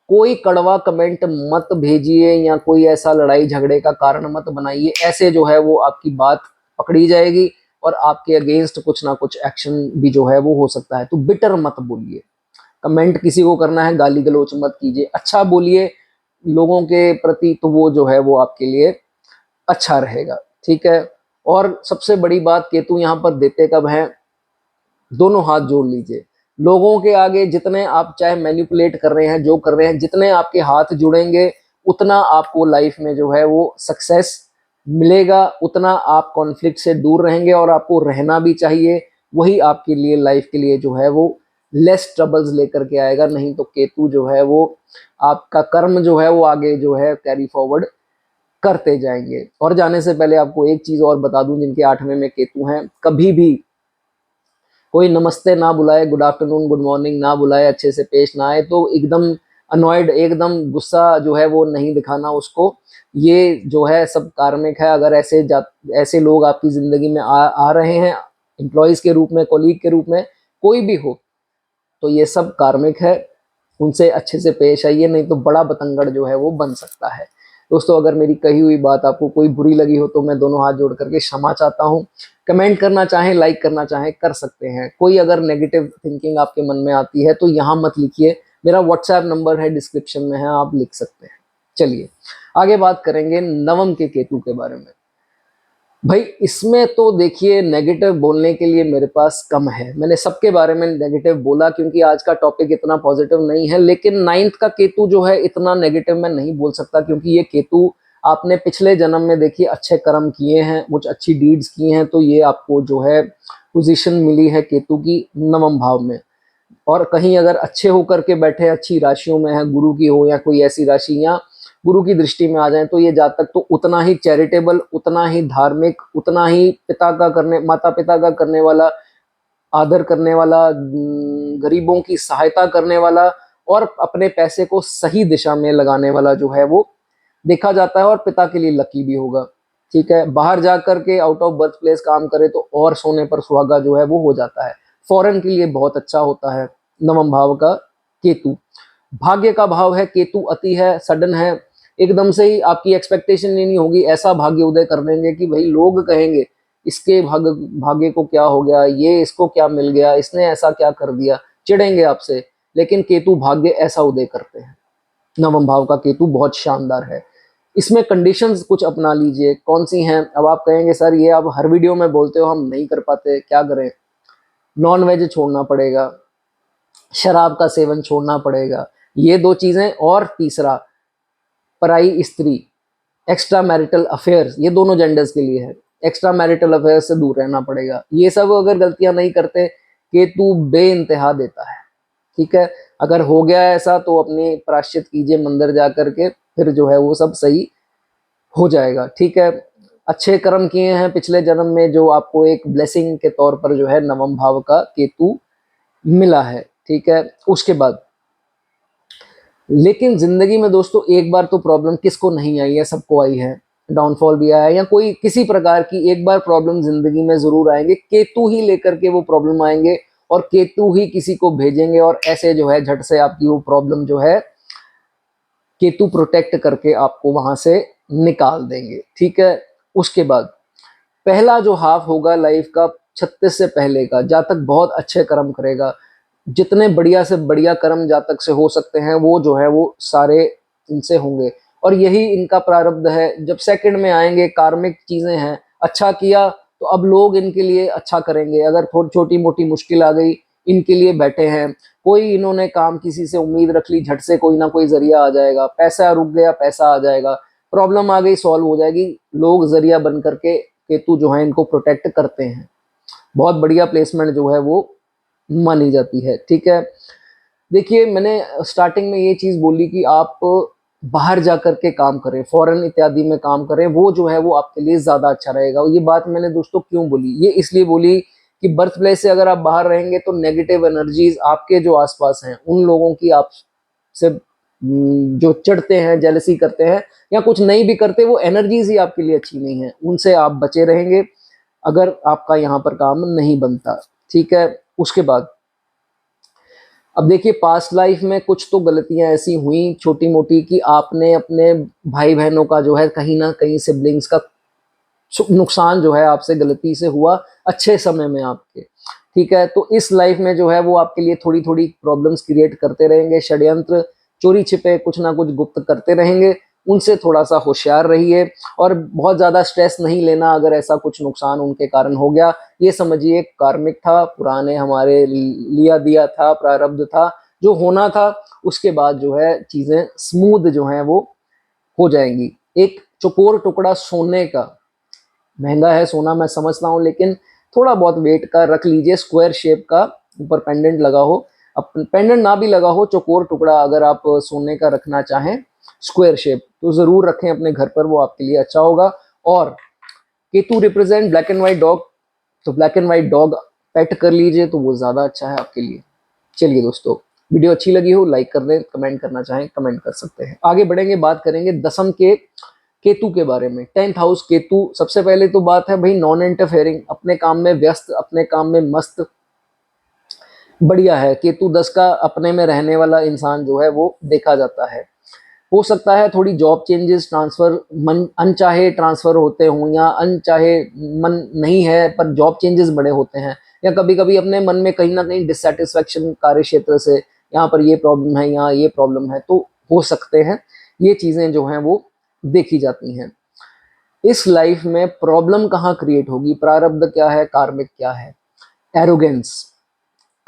कोई कड़वा कमेंट मत भेजिए, या कोई ऐसा लड़ाई झगड़े का कारण मत बनाइए। ऐसे जो है वो आपकी बात पकड़ी जाएगी, और आपके अगेंस्ट कुछ ना कुछ एक्शन भी जो है वो हो सकता है। तो बिटर मत बोलिए। कमेंट किसी को करना है, गाली गलौच मत कीजिए, अच्छा बोलिए लोगों के प्रति, तो वो जो है वो आपके लिए अच्छा रहेगा। ठीक है, और सबसे बड़ी बात केतु यहाँ पर देते कब हैं, दोनों हाथ जोड़ लीजिए। लोगों के आगे जितने आप चाहे मैनिपुलेट कर रहे हैं, जो कर रहे हैं, जितने आपके हाथ जुड़ेंगे, उतना आपको लाइफ में जो है वो सक्सेस मिलेगा उतना आप कॉन्फ्लिक्ट से दूर रहेंगे, और आपको रहना भी चाहिए। वही आपके लिए लाइफ के लिए जो है वो लेस ट्रबल्स लेकर के आएगा। नहीं तो केतु जो है वो आपका कर्म जो है वो आगे जो है कैरी फॉरवर्ड करते जाएंगे। और जाने से पहले आपको एक चीज और बता दूं, जिनके 8वें में केतु हैं, कभी भी कोई नमस्ते ना बुलाए, गुड आफ्टरनून गुड मॉर्निंग ना बुलाए, अच्छे से पेश ना आए तो एकदम अनॉयड, एकदम गुस्सा जो है वो नहीं दिखाना उसको। ये जो है सब कार्मिक है। अगर ऐसे लोग आपकी जिंदगी में आ रहे हैं, एम्प्लॉयज के रूप में, कोलीग के रूप में, कोई भी हो, तो ये सब कार्मिक है। उनसे अच्छे से पेश आइए, नहीं तो बड़ा बतंगड़ जो है वो बन सकता है। दोस्तों, अगर मेरी कही हुई बात आपको कोई बुरी लगी हो तो मैं दोनों हाथ जोड़ करके क्षमा चाहता हूँ। कमेंट करना चाहें, लाइक करना चाहें, कर सकते हैं। कोई अगर नेगेटिव थिंकिंग आपके मन में आती है तो यहाँ मत लिखिए, मेरा व्हाट्सएप नंबर है डिस्क्रिप्शन में है, आप लिख सकते हैं। चलिए आगे बात करेंगे नवम के केतु के बारे में। भाई इसमें तो देखिए नेगेटिव बोलने के लिए मेरे पास कम है। मैंने सबके बारे में नेगेटिव बोला क्योंकि आज का टॉपिक इतना पॉजिटिव नहीं है। लेकिन नाइन्थ का केतु जो है इतना नेगेटिव मैं नहीं बोल सकता, क्योंकि ये केतु आपने पिछले जन्म में देखिए अच्छे कर्म किए हैं, कुछ अच्छी डीड्स की हैं, तो ये आपको जो है पोजीशन मिली है केतु की नवम भाव में। और कहीं अगर अच्छे होकर के बैठे, अच्छी राशियों में है, गुरु की हो या कोई ऐसी राशि, या गुरु की दृष्टि में आ जाए, तो ये जातक तो उतना ही चैरिटेबल, उतना ही धार्मिक, उतना ही माता पिता का करने वाला, आदर करने वाला, गरीबों की सहायता करने वाला, और अपने पैसे को सही दिशा में लगाने वाला जो है वो देखा जाता है। और पिता के लिए लकी भी होगा। ठीक है, बाहर जा करके आउट ऑफ बर्थ प्लेस काम करे तो और सोने पर सुहागा जो है वो हो जाता है। फॉरेन के लिए बहुत अच्छा होता है नवम भाव का केतु। भाग्य का भाव है, केतु अति है, सडन है, एकदम से ही आपकी एक्सपेक्टेशन नहीं होगी, ऐसा भाग्य उदय कर देंगे कि भाई लोग कहेंगे इसके भाग्य को क्या हो गया, ये इसको क्या मिल गया, इसने ऐसा क्या कर दिया, चिढ़ेंगे आपसे। लेकिन केतु भाग्य ऐसा उदय करते हैं। नवम भाव का केतु बहुत शानदार है। इसमें कंडीशंस कुछ अपना लीजिए। कौन सी हैं? अब आप कहेंगे सर ये आप हर वीडियो में बोलते हो, हम नहीं कर पाते, क्या करें? नॉन वेज छोड़ना पड़ेगा, शराब का सेवन छोड़ना पड़ेगा, ये दो चीजें। और तीसरा, पराई स्त्री, एक्स्ट्रा मैरिटल अफेयर्स, ये दोनों जेंडर्स के लिए है। एक्स्ट्रा मैरिटल अफेयर से दूर रहना पड़ेगा। ये सब अगर गलतियां नहीं करते, केतु बे इंतहा देता है। ठीक है, अगर हो गया ऐसा तो अपनी प्राश्चित कीजिए मंदिर जा करके, फिर जो है वो सब सही हो जाएगा। ठीक है, अच्छे कर्म किए हैं पिछले जन्म में, जो आपको एक ब्लेसिंग के तौर पर जो है नवम भाव का केतु मिला है। ठीक है, उसके बाद लेकिन जिंदगी में दोस्तों एक बार तो प्रॉब्लम किसको नहीं आई है, सबको आई है। डाउनफॉल भी आया है, या कोई किसी प्रकार की एक बार प्रॉब्लम जिंदगी में जरूर आएंगे। केतु ही लेकर के वो प्रॉब्लम आएंगे, और केतु ही किसी को भेजेंगे, और ऐसे जो है झट से आपकी वो प्रॉब्लम जो है केतु प्रोटेक्ट करके आपको वहां से निकाल देंगे। ठीक है, उसके बाद पहला जो हाफ होगा लाइफ का 36 से पहले का, जातक बहुत अच्छे कर्म करेगा। जितने बढ़िया से बढ़िया कर्म जातक से हो सकते हैं वो जो है वो सारे इनसे होंगे, और यही इनका प्रारब्ध है। जब सेकंड में आएंगे, कार्मिक चीजें हैं, अच्छा किया तो अब लोग इनके लिए अच्छा करेंगे। अगर थोड़ी छोटी मोटी मुश्किल आ गई, इनके लिए बैठे हैं। कोई इन्होंने काम किसी से उम्मीद रख ली, झट से कोई ना कोई जरिया आ जाएगा, पैसा रुक गया, पैसा आ जाएगा, प्रॉब्लम आ गई, सॉल्व हो जाएगी। लोग जरिया बन करके केतु जो है इनको प्रोटेक्ट करते हैं। बहुत बढ़िया प्लेसमेंट जो है वो मानी जाती है। ठीक है, देखिए मैंने स्टार्टिंग में ये चीज बोली कि आप बाहर जा करके काम करें, फॉरेन इत्यादि में काम करें, वो जो है वो आपके लिए ज्यादा अच्छा रहेगा। ये बात मैंने दोस्तों क्यों बोली? ये इसलिए बोली कि बर्थ प्लेस से अगर आप बाहर रहेंगे तो नेगेटिव एनर्जीज आपके जो आसपास हैं, उन लोगों की आप से जो चिढ़ते हैं, जेलसी करते हैं, या कुछ नहीं भी करते, वो एनर्जीज ही आपके लिए अच्छी नहीं है, उनसे आप बचे रहेंगे अगर आपका यहाँ पर काम नहीं बनता। ठीक है, उसके बाद अब देखिए पास्ट लाइफ में कुछ तो गलतियां ऐसी हुई छोटी मोटी कि आपने अपने भाई बहनों का जो है कहीं ना कहीं सिबलिंग्स का नुकसान जो है आपसे गलती से हुआ अच्छे समय में आपके। ठीक है, तो इस लाइफ में जो है वो आपके लिए थोड़ी थोड़ी प्रॉब्लम्स क्रिएट करते रहेंगे। षड्यंत्र, चोरी छिपे, कुछ ना कुछ गुप्त करते रहेंगे, उनसे थोड़ा सा होशियार रहिए। और बहुत ज़्यादा स्ट्रेस नहीं लेना अगर ऐसा कुछ नुकसान उनके कारण हो गया। ये समझिए कार्मिक था, पुराने हमारे लिया दिया था, प्रारब्ध था, जो होना था। उसके बाद जो है चीज़ें स्मूथ जो हैं वो हो जाएंगी। एक चौकोर टुकड़ा सोने का, महंगा है सोना मैं समझता हूँ, लेकिन थोड़ा बहुत वेट का रख लीजिए, स्क्वायर शेप का, ऊपर पेंडेंट लगा हो, अब पेंडेंट ना भी लगा हो, चौकोर टुकड़ा अगर आप सोने का रखना चाहें स्क्वायर शेप, तो ज़रूर रखें अपने घर पर, वो आपके लिए अच्छा होगा। और Ketu represent black and white dog, तो ब्लैक एंड व्हाइट डॉग पेट कर लीजिए तो वो ज़्यादा अच्छा है आपके लिए। चलिए दोस्तों, वीडियो अच्छी लगी हो लाइक कर दें, कमेंट करना चाहें कमेंट कर सकते हैं। आगे बढ़ेंगे, बात करेंगे दसम के केतु के बारे में। 10th हाउस केतु, सबसे पहले तो बात है भाई नॉन इंटरफेयरिंग, अपने काम में व्यस्त, अपने काम में मस्त, बढ़िया है। केतु 10 का अपने में रहने वाला इंसान जो है वो देखा जाता है। हो सकता है थोड़ी जॉब चेंजेस, ट्रांसफर, मन अनचाहे ट्रांसफर होते हों, या अनचाहे मन नहीं है पर जॉब चेंजेस बड़े होते हैं, या कभी कभी अपने मन में कहीं ना कहीं डिससेटिस्फैक्शन कार्य क्षेत्र से, यहाँ पर ये प्रॉब्लम है, यहाँ ये प्रॉब्लम है, तो हो सकते हैं ये चीज़ें जो हैं वो देखी जाती हैं। इस लाइफ में प्रॉब्लम कहाँ क्रिएट होगी, प्रारब्ध क्या है, कार्मिक क्या है, एरोगेंस,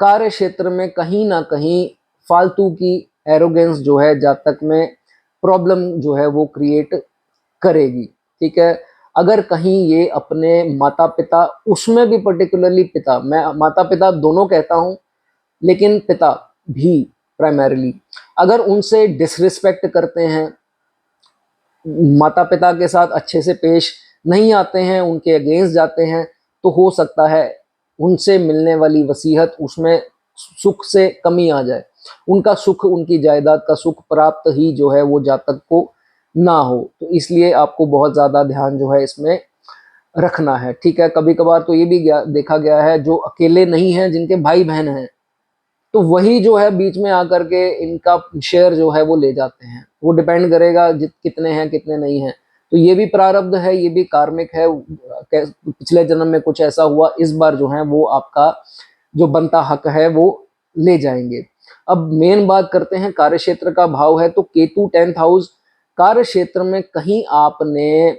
कार्य क्षेत्र में कहीं ना कहीं फालतू की एरोगेंस जो है जातक में प्रॉब्लम जो है वो क्रिएट करेगी। ठीक है, अगर कहीं ये अपने माता पिता, उसमें भी पर्टिकुलरली पिता, मैं माता पिता दोनों कहता हूँ, लेकिन पिता भी प्राइमरीली, अगर उनसे डिसरिस्पेक्ट करते हैं, माता पिता के साथ अच्छे से पेश नहीं आते हैं, उनके अगेंस्ट जाते हैं, तो हो सकता है उनसे मिलने वाली वसीयत उसमें सुख से कमी आ जाए, उनका सुख, उनकी जायदाद का सुख प्राप्त ही जो है वो जातक को ना हो। तो इसलिए आपको बहुत ज़्यादा ध्यान जो है इसमें रखना है। ठीक है, कभी कभार तो ये भी देखा गया है, जो अकेले नहीं हैं, जिनके भाई बहन हैं, तो वही जो है बीच में आकर के इनका शेयर जो है वो ले जाते हैं। वो डिपेंड करेगा कितने हैं कितने नहीं हैं। तो ये भी प्रारब्ध है, ये भी कार्मिक है, पिछले जन्म में कुछ ऐसा हुआ, इस बार जो है वो आपका जो बनता हक है वो ले जाएंगे। अब मेन बात करते हैं कार्य क्षेत्र का भाव है, तो केतु 10th हाउस, कार्य क्षेत्र में कहीं आपने,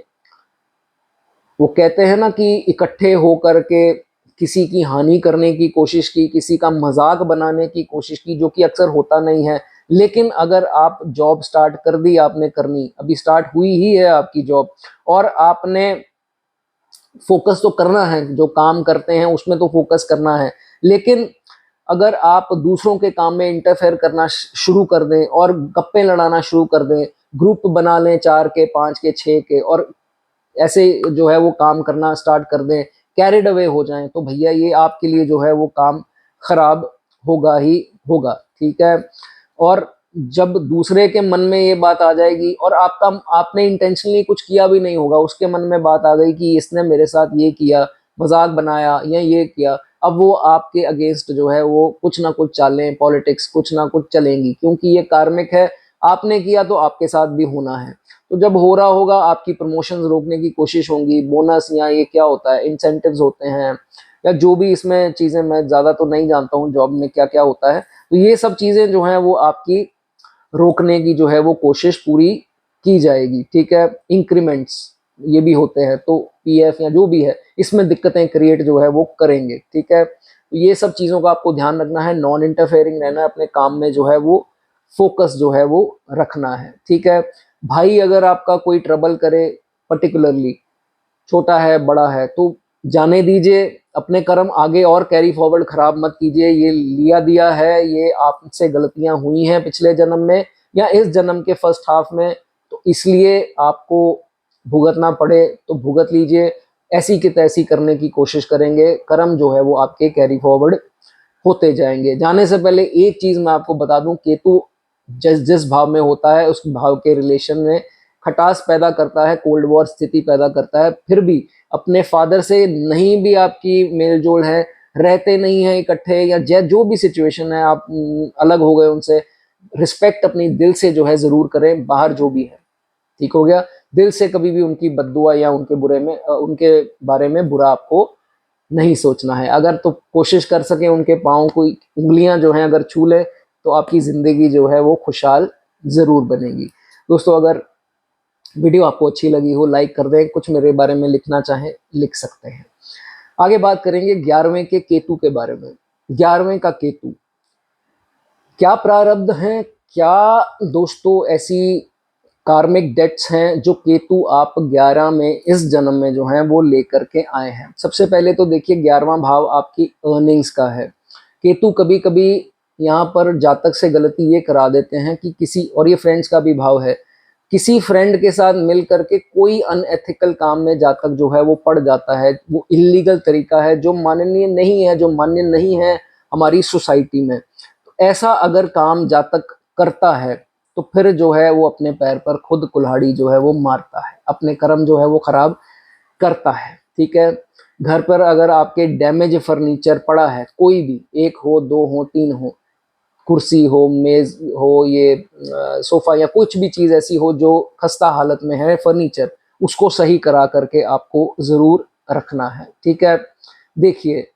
वो कहते हैं ना कि इकट्ठे होकर के किसी की हानि करने की कोशिश की, किसी का मजाक बनाने की कोशिश की, जो कि अक्सर होता नहीं है। लेकिन अगर आप जॉब स्टार्ट कर दी, आपने करनी, अभी स्टार्ट हुई ही है आपकी जॉब, और आपने फोकस तो करना है, जो काम करते हैं उसमें तो फोकस करना है, लेकिन अगर आप दूसरों के काम में इंटरफेयर करना शुरू कर दें और गप्पे लड़ाना शुरू कर दें, ग्रुप बना लें 4 के, 5 के, 6 के, और ऐसे जो है वो काम करना स्टार्ट कर दें, कैरिड अवे हो जाएं, तो भैया ये आपके लिए जो है वो काम खराब होगा ही होगा। ठीक है, और जब दूसरे के मन में ये बात आ जाएगी, और आपने इंटेंशनली कुछ किया भी नहीं होगा, उसके मन में बात आ गई कि इसने मेरे साथ ये किया, मजाक बनाया या ये किया, अब वो आपके अगेंस्ट जो है वो कुछ ना कुछ चालें, पॉलिटिक्स कुछ ना कुछ चलेंगी, क्योंकि ये कार्मिक है, आपने किया तो आपके साथ भी होना है। तो जब हो रहा होगा, आपकी प्रमोशंस रोकने की कोशिश होंगी, बोनस या ये क्या होता है, इंसेंटिव्स होते हैं, या जो भी इसमें चीज़ें, मैं ज़्यादा तो नहीं जानता हूँ जॉब में क्या क्या होता है, तो ये सब चीज़ें जो हैं वो आपकी रोकने की जो है वो कोशिश पूरी की जाएगी। ठीक है, इंक्रीमेंट्स ये भी होते हैं, तो पीएफ या जो भी है, इसमें दिक्कतें क्रिएट जो है वो करेंगे। ठीक है, तो ये सब चीज़ों का आपको ध्यान रखना है, नॉन इंटरफेयरिंग रहना है, अपने काम में जो है वो फोकस जो है वो रखना है। ठीक है, भाई अगर आपका कोई ट्रबल करे, पर्टिकुलरली छोटा है बड़ा है, तो जाने दीजिए, अपने कर्म आगे और कैरी फॉरवर्ड, खराब मत कीजिए। ये लिया दिया है, ये आपसे गलतियां हुई हैं पिछले जन्म में या इस जन्म के फर्स्ट हाफ में, तो इसलिए आपको भुगतना पड़े तो भुगत लीजिए, ऐसी की तैसी करने की कोशिश करेंगे, कर्म जो है वो आपके कैरी फॉरवर्ड होते जाएंगे। जाने से पहले एक चीज मैं आपको बता दूं, केतु जिस जिस भाव में होता है उस भाव के रिलेशन में खटास पैदा करता है, कोल्ड वॉर स्थिति पैदा करता है। फिर भी अपने फादर से नहीं भी आपकी मेल जोल है, रहते नहीं है इकट्ठे, या जो भी सिचुएशन है, आप अलग हो गए उनसे, रिस्पेक्ट अपनी दिल से जो है जरूर करें, बाहर जो भी है। ठीक हो गया, दिल से कभी भी उनकी बद्दुआ या उनके बुरे में उनके बारे में बुरा आपको नहीं सोचना है। अगर तो कोशिश कर सके उनके पाँव को उंगलियां जो हैं अगर छू ले, तो आपकी ज़िंदगी जो है वो खुशहाल ज़रूर बनेगी। दोस्तों, अगर वीडियो आपको अच्छी लगी हो लाइक कर दें, कुछ मेरे बारे में लिखना चाहें लिख सकते हैं। आगे बात करेंगे 11वें के केतु के बारे में। 11वें का केतु, क्या प्रारब्ध है, क्या दोस्तों ऐसी कार्मिक डेट्स हैं जो केतु आप 11 में इस जन्म में जो है वो लेकर के आए हैं। सबसे पहले तो देखिए 11वां भाव आपकी अर्निंग्स का है। केतु कभी कभी यहाँ पर जातक से गलती ये करा देते हैं कि किसी, और ये फ्रेंड्स का भी भाव है, किसी फ्रेंड के साथ मिल करके कोई अनएथिकल काम में जातक जो है वो पड़ जाता है। वो इलीगल तरीका है जो माननीय नहीं है, जो मान्य नहीं है हमारी सोसाइटी में। तो ऐसा अगर काम जातक करता है तो फिर जो है वो अपने पैर पर खुद कुल्हाड़ी जो है वो मारता है, अपने कर्म जो है वो खराब करता है। ठीक है, घर पर अगर आपके डैमेज फर्नीचर पड़ा है, कोई भी, एक हो, दो हो, तीन हो, कुर्सी हो, मेज हो, ये सोफा या कुछ भी चीज ऐसी हो जो खस्ता हालत में है, फर्नीचर, उसको सही करा करके आपको जरूर रखना है। ठीक है, देखिए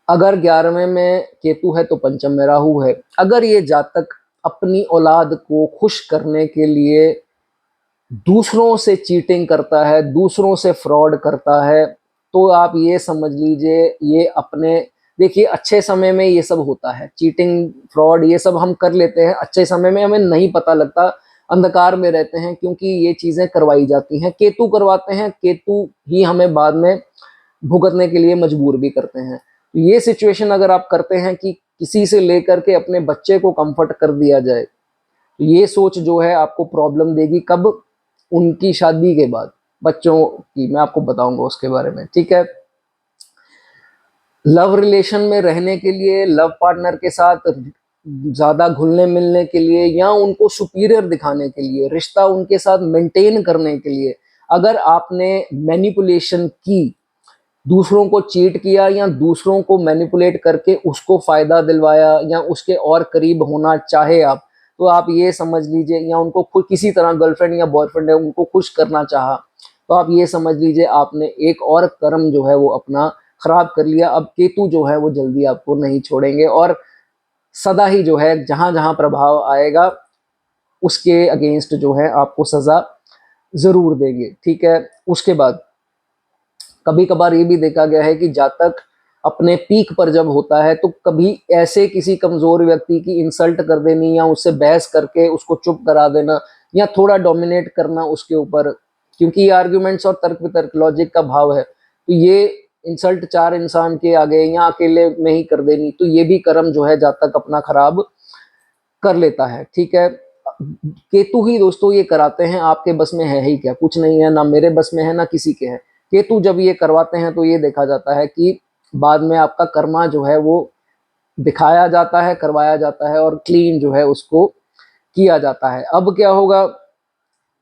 अगर 11वें में केतु है तो पंचम में राहु है। अगर ये जातक अपनी औलाद को खुश करने के लिए दूसरों से चीटिंग करता है, दूसरों से फ्रॉड करता है, तो आप ये समझ लीजिए ये अपने, देखिए अच्छे समय में ये सब होता है, चीटिंग फ्रॉड ये सब हम कर लेते हैं, अच्छे समय में हमें नहीं पता लगता, अंधकार में रहते हैं, क्योंकि ये चीजें करवाई जाती हैं, केतु करवाते हैं, केतु ही हमें बाद में भुगतने के लिए मजबूर भी करते हैं। तो ये सिचुएशन अगर आप करते हैं कि किसी से लेकर के अपने बच्चे को कंफर्ट कर दिया जाए, तो ये सोच जो है आपको प्रॉब्लम देगी। कब? उनकी शादी के बाद, बच्चों की मैं आपको बताऊंगा उसके बारे में। ठीक है, लव रिलेशन में रहने के लिए, लव पार्टनर के साथ ज्यादा घुलने मिलने के लिए, या उनको सुपीरियर दिखाने के लिए, रिश्ता उनके साथ मेंटेन करने के लिए, अगर आपने मैनिपुलेशन की, दूसरों को चीट किया या दूसरों को मैनिपुलेट करके उसको फायदा दिलवाया या उसके और करीब होना चाहे आप, तो आप ये समझ लीजिए, या उनको खुद किसी तरह गर्लफ्रेंड या बॉयफ्रेंड है उनको खुश करना चाहा, तो आप ये समझ लीजिए आपने एक और कर्म जो है वो अपना खराब कर लिया। अब केतु जो है वो जल्दी आपको नहीं छोड़ेंगे और सदा ही जो है जहां जहां प्रभाव आएगा उसके अगेंस्ट जो है आपको सजा जरूर देंगे। ठीक है, उसके बाद कभी कभार ये भी देखा गया है कि जातक अपने पीक पर जब होता है तो कभी ऐसे किसी कमजोर व्यक्ति की इंसल्ट कर देनी या उससे बहस करके उसको चुप करा देना या थोड़ा डोमिनेट करना उसके ऊपर, क्योंकि ये आर्ग्यूमेंट्स और तर्क वितर्क लॉजिक का भाव है, तो ये इंसल्ट चार इंसान के आगे या अकेले में ही कर देनी, तो ये भी कर्म जो है जातक अपना खराब कर लेता है। ठीक है, केतु ही दोस्तों ये कराते हैं, आपके बस में है ही क्या? कुछ नहीं है, ना मेरे बस में है ना किसी के है। केतु जब ये करवाते हैं तो ये देखा जाता है कि बाद में आपका कर्मा जो है वो दिखाया जाता है, करवाया जाता है और क्लीन जो है उसको किया जाता है। अब क्या होगा,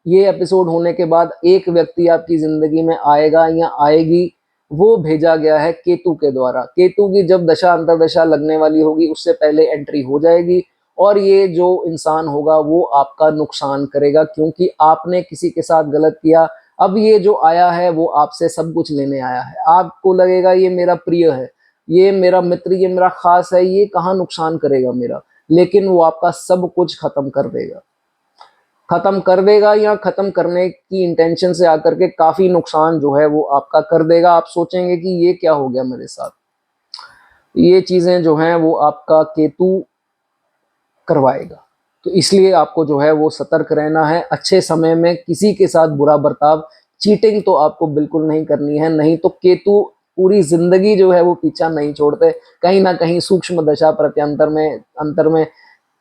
ये एपिसोड होने के बाद एक व्यक्ति आपकी जिंदगी में आएगा या आएगी, वो भेजा गया है केतु के द्वारा। केतु की जब दशा अंतरदशा लगने वाली होगी उससे पहले एंट्री हो जाएगी और ये जो इंसान होगा वो आपका नुकसान करेगा, क्योंकि आपने किसी के साथ गलत किया। अब ये जो आया है वो आपसे सब कुछ लेने आया है, आपको लगेगा ये मेरा प्रिय है, ये मेरा मित्र, ये मेरा खास है, ये कहाँ नुकसान करेगा मेरा, लेकिन वो आपका सब कुछ खत्म कर देगा, खत्म कर देगा या खत्म करने की इंटेंशन से आकर के काफी नुकसान जो है वो आपका कर देगा। आप सोचेंगे कि ये क्या हो गया मेरे साथ। ये चीजें जो हैं वो आपका केतु करवाएगा, तो इसलिए आपको जो है वो सतर्क रहना है। अच्छे समय में किसी के साथ बुरा बर्ताव, चीटिंग तो आपको बिल्कुल नहीं करनी है, नहीं तो केतु पूरी जिंदगी जो है वो पीछा नहीं छोड़ते, कहीं ना कहीं सूक्ष्म दशा प्रत्यंतर में अंतर में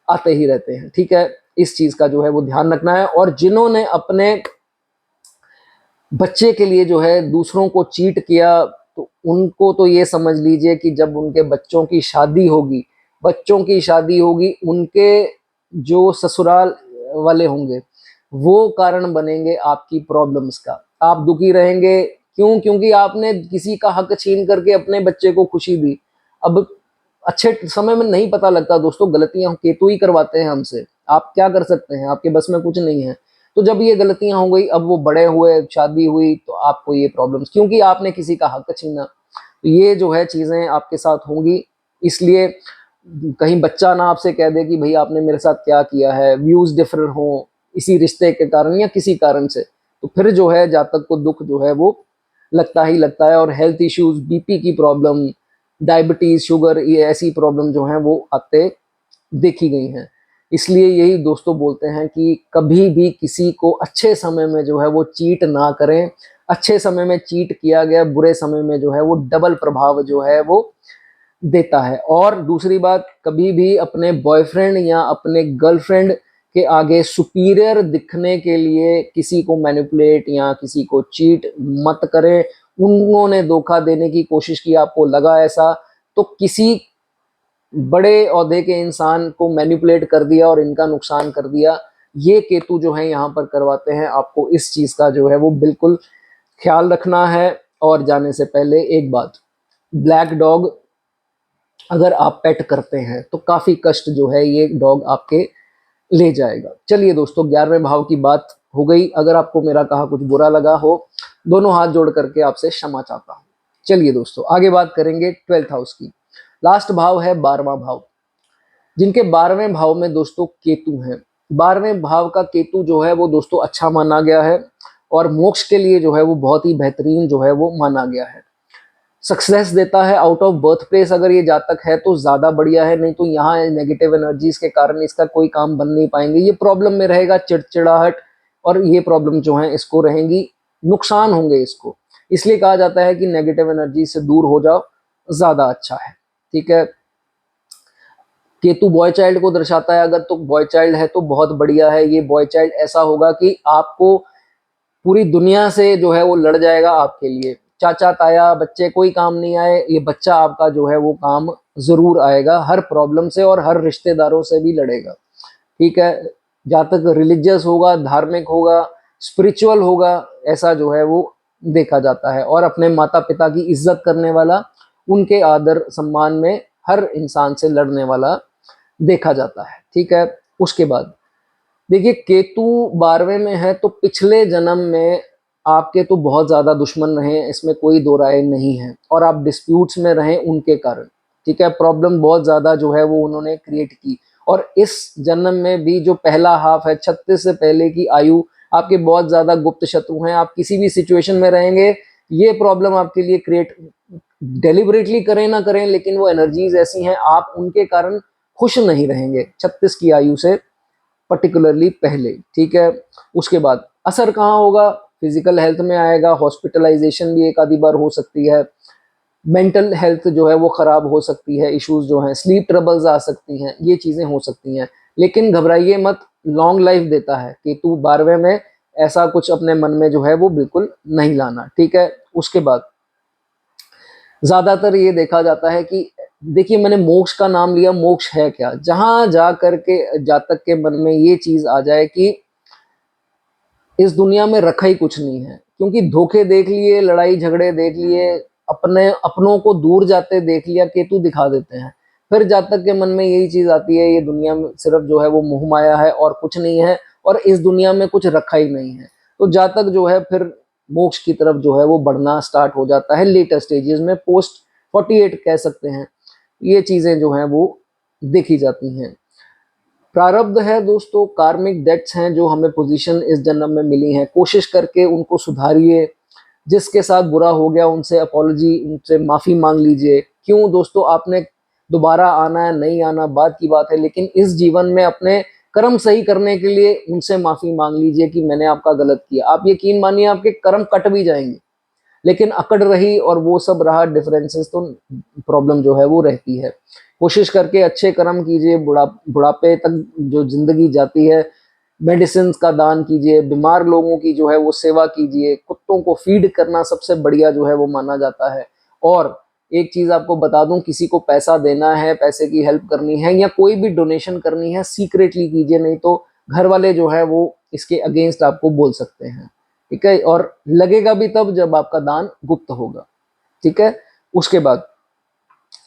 आते ही रहते हैं। ठीक है, इस चीज का जो है वो ध्यान रखना है। और जिन्होंने अपने बच्चे के लिए जो है दूसरों को चीट किया, तो उनको तो ये समझ लीजिए कि जब उनके बच्चों की शादी होगी, बच्चों की शादी होगी, उनके जो ससुराल वाले होंगे वो कारण बनेंगे आपकी प्रॉब्लम्स का। आप दुखी रहेंगे, क्यों? क्योंकि आपने किसी का हक छीन करके अपने बच्चे को खुशी दी। अब अच्छे समय में नहीं पता लगता दोस्तों, गलतियां केतु ही करवाते हैं हमसे, आप क्या कर सकते हैं, आपके बस में कुछ नहीं है। तो जब ये गलतियां हो गई, अब वो बड़े हुए, शादी हुई, तो आपको ये प्रॉब्लम्स, क्योंकि आपने किसी का हक छीना, तो ये जो है चीजें आपके साथ होंगी। इसलिए कहीं बच्चा ना आपसे कह दे कि भाई आपने मेरे साथ क्या किया है, व्यूज डिफर हो इसी रिश्ते के कारण या किसी कारण से, तो फिर जो है जातक को दुख जो है वो लगता ही लगता है। और हेल्थ इश्यूज, बीपी की प्रॉब्लम, डायबिटीज, शुगर, ये ऐसी प्रॉब्लम जो है वो आते देखी गई हैं। इसलिए यही दोस्तों बोलते हैं कि कभी भी किसी को अच्छे समय में जो है वो चीट ना करें। अच्छे समय में चीट किया गया बुरे समय में जो है वो डबल प्रभाव जो है वो देता है। और दूसरी बात, कभी भी अपने बॉयफ्रेंड या अपने गर्लफ्रेंड के आगे सुपीरियर दिखने के लिए किसी को मैनिपुलेट या किसी को चीट मत करें। उन्होंने धोखा देने की कोशिश की, आपको लगा ऐसा, तो किसी बड़े ओहदे के इंसान को मैनिपुलेट कर दिया और इनका नुकसान कर दिया। ये केतु जो है यहाँ पर करवाते हैं। आपको इस चीज का जो है वो बिल्कुल ख्याल रखना है। और जाने से पहले एक बात, ब्लैक डॉग अगर आप पेट करते हैं तो काफी कष्ट जो है ये डॉग आपके ले जाएगा। चलिए दोस्तों, 11वें भाव की बात हो गई। अगर आपको मेरा कहा कुछ बुरा लगा हो, दोनों हाथ जोड़ करके आपसे क्षमा चाहता हूं। चलिए दोस्तों, आगे बात करेंगे 12th हाउस की। लास्ट भाव है 12वां भाव, जिनके 12वें भाव में दोस्तों केतु है। 12वें भाव का केतु जो है वो दोस्तों अच्छा माना गया है और मोक्ष के लिए जो है वो बहुत ही बेहतरीन जो है वो माना गया है। सक्सेस देता है। आउट ऑफ बर्थ प्लेस अगर ये जातक है तो ज्यादा बढ़िया है, नहीं तो यहाँ नेगेटिव एनर्जीज के कारण इसका कोई काम बन नहीं पाएंगे। ये प्रॉब्लम में रहेगा, चिड़चिड़ाहट और ये प्रॉब्लम जो है इसको रहेंगी, नुकसान होंगे इसको। इसलिए कहा जाता है कि नेगेटिव एनर्जी से दूर हो जाओ, ज्यादा अच्छा है। ठीक है। केतु बॉय चाइल्ड को दर्शाता है। अगर तो बॉय चाइल्ड है तो बहुत बढ़िया है। ये बॉय चाइल्ड ऐसा होगा कि आपको पूरी दुनिया से जो है वो लड़ जाएगा आपके लिए। चाचा ताया बच्चे कोई काम नहीं आए, ये बच्चा आपका जो है वो काम जरूर आएगा, हर प्रॉब्लम से और हर रिश्तेदारों से भी लड़ेगा। ठीक है। जहाँ तक रिलीजियस होगा, धार्मिक होगा, स्पिरिचुअल होगा, ऐसा जो है वो देखा जाता है। और अपने माता पिता की इज्जत करने वाला, उनके आदर सम्मान में हर इंसान से लड़ने वाला देखा जाता है। ठीक है। उसके बाद देखिए, केतु 12वें में है तो पिछले जन्म में आपके तो बहुत ज्यादा दुश्मन रहे, इसमें कोई दो राय नहीं है, और आप डिस्प्यूट्स में रहे उनके कारण। ठीक है। प्रॉब्लम बहुत ज्यादा जो है वो उन्होंने क्रिएट की। और इस जन्म में भी जो पहला हाफ है, 36 से पहले की आयु, आपके बहुत ज्यादा गुप्त शत्रु हैं। आप किसी भी सिचुएशन में रहेंगे, ये प्रॉब्लम आपके लिए क्रिएट डेलिबरेटली करें ना करें, लेकिन वो एनर्जीज ऐसी हैं, आप उनके कारण खुश नहीं रहेंगे 36 की आयु से पर्टिकुलरली पहले। ठीक है। उसके बाद असर कहाँ होगा? फिजिकल हेल्थ में आएगा। हॉस्पिटलाइजेशन भी एक आधी बार हो सकती है। मेंटल हेल्थ जो है वो खराब हो सकती है। इश्यूज जो हैं, स्लीप ट्रबल्स आ सकती हैं, ये चीजें हो सकती हैं। लेकिन घबराइए मत, लॉन्ग लाइफ देता है केतु 12वें में। ऐसा कुछ अपने मन में जो है वो बिल्कुल नहीं लाना। ठीक है। उसके बाद ज्यादातर ये देखा जाता है कि, देखिए मैंने मोक्ष का नाम लिया, मोक्ष है क्या? जहां जा करके जातक के मन में ये चीज आ जाए कि इस दुनिया में रखा ही कुछ नहीं है, क्योंकि धोखे देख लिए, लड़ाई झगड़े देख लिए, अपने अपनों को दूर जाते देख लिया, केतु दिखा देते हैं। फिर जातक के मन में यही चीज आती है, ये दुनिया में सिर्फ जो है वो मोह माया है और कुछ नहीं है, और इस दुनिया में कुछ रखा ही नहीं है। तो जातक जो है फिर मोक्ष की तरफ जो है वो बढ़ना स्टार्ट हो जाता है लेटर स्टेजेस में, पोस्ट 48 कह सकते हैं। ये चीजें जो हैं वो देखी जाती हैं। प्रारब्ध है दोस्तों, कार्मिक डेट्स हैं जो हमें पोजीशन इस जन्म में मिली हैं, कोशिश करके उनको सुधारिए। जिसके साथ बुरा हो गया उनसे अपॉलजी, उनसे माफी मांग लीजिए। क्यों दोस्तों, आपने दोबारा आना है नहीं आना बात की बात है, लेकिन इस जीवन में अपने कर्म सही करने के लिए उनसे माफी मांग लीजिए कि मैंने आपका गलत किया। आप यकीन मानिए आपके कर्म कट भी जाएंगे, लेकिन अकड़ रही और वो सब रहा डिफरेंसेस, तो प्रॉब्लम जो है वो रहती है। कोशिश करके अच्छे कर्म कीजिए, बुढ़ापे तक जो जिंदगी जाती है मेडिसिन का दान कीजिए, बीमार लोगों की जो है वो सेवा कीजिए, कुत्तों को फीड करना सबसे बढ़िया जो है वो माना जाता है। और एक चीज आपको बता दूं, किसी को पैसा देना है, पैसे की हेल्प करनी है या कोई भी डोनेशन करनी है, सीक्रेटली कीजिए, नहीं तो घर वाले जो है वो इसके अगेंस्ट आपको बोल सकते हैं। ठीक है। और लगेगा भी तब जब आपका दान गुप्त होगा। ठीक है। उसके बाद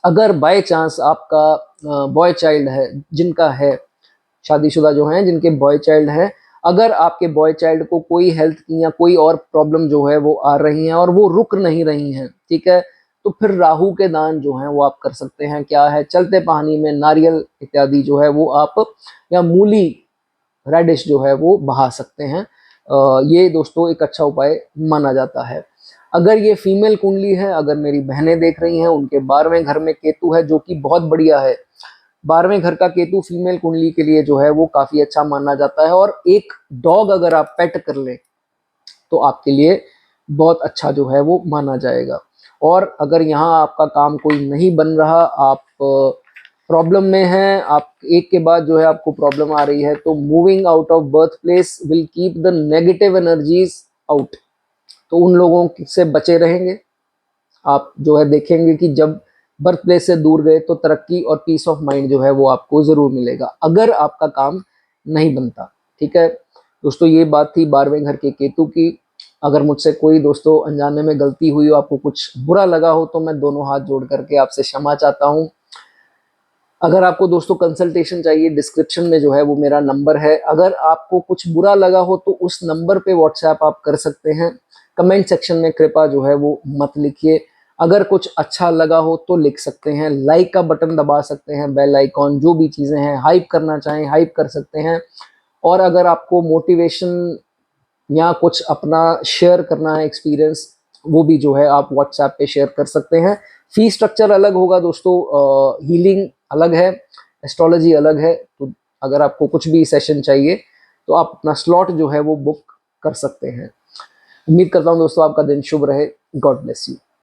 अगर बाय चांस आपका बॉय चाइल्ड है, जिनका है शादीशुदा जो हैं जिनके बॉय चाइल्ड है, अगर आपके बॉय चाइल्ड को कोई हेल्थ की या कोई और प्रॉब्लम जो है वो आ रही है और वो रुक नहीं रही हैं, ठीक है, तो फिर राहु के दान जो है वो आप कर सकते हैं। क्या है? चलते पानी में नारियल इत्यादि जो है वो आप, या मूली रेडिश जो है वो बहा सकते हैं। ये दोस्तों एक अच्छा उपाय माना जाता है। अगर ये फीमेल कुंडली है, अगर मेरी बहनें देख रही हैं, उनके 12वें घर में केतु है जो कि बहुत बढ़िया है, 12वें घर का केतु फीमेल कुंडली के लिए जो है वो काफी अच्छा माना जाता है, और एक डॉग अगर आप पेट कर लें तो आपके लिए बहुत अच्छा जो है वो माना जाएगा। और अगर यहाँ आपका काम कोई नहीं बन रहा, आप प्रॉब्लम में हैं, आप एक के बाद जो है आपको प्रॉब्लम आ रही है, तो moving out of birth place will keep the negative energies out. तो उन लोगों से बचे रहेंगे। आप जो है देखेंगे कि जब बर्थ प्लेस से दूर गए तो तरक्की और पीस ऑफ माइंड जो है वो आपको जरूर मिलेगा, अगर आपका काम नहीं बनता। ठीक है दोस्तों, ये बात थी 12वें घर के केतु की। अगर मुझसे कोई दोस्तों अनजाने में गलती हुई हो, आपको कुछ बुरा लगा हो, तो मैं दोनों हाथ जोड़ करके आपसे क्षमा चाहता हूँ। अगर आपको दोस्तों कंसल्टेशन चाहिए, डिस्क्रिप्शन में जो है वो मेरा नंबर है। अगर आपको कुछ बुरा लगा हो तो उस नंबर पे व्हाट्सएप आप कर सकते हैं। कमेंट सेक्शन में कृपया जो है वो मत लिखिए। अगर कुछ अच्छा लगा हो तो लिख सकते हैं, लाइक का बटन दबा सकते हैं, बेल आइकॉन, जो भी चीज़ें हैं, हाइप करना चाहें हाइप कर सकते हैं। और अगर आपको मोटिवेशन या कुछ अपना शेयर करना है एक्सपीरियंस, वो भी जो है आप व्हाट्सएप पे शेयर कर सकते हैं। फी स्ट्रक्चर अलग होगा दोस्तों, हीलिंग अलग है, एस्ट्रोलॉजी अलग है। तो अगर आपको कुछ भी सेशन चाहिए तो आप अपना स्लॉट जो है वो बुक कर सकते हैं। उम्मीद करता हूँ दोस्तों आपका दिन शुभ रहे। God bless you.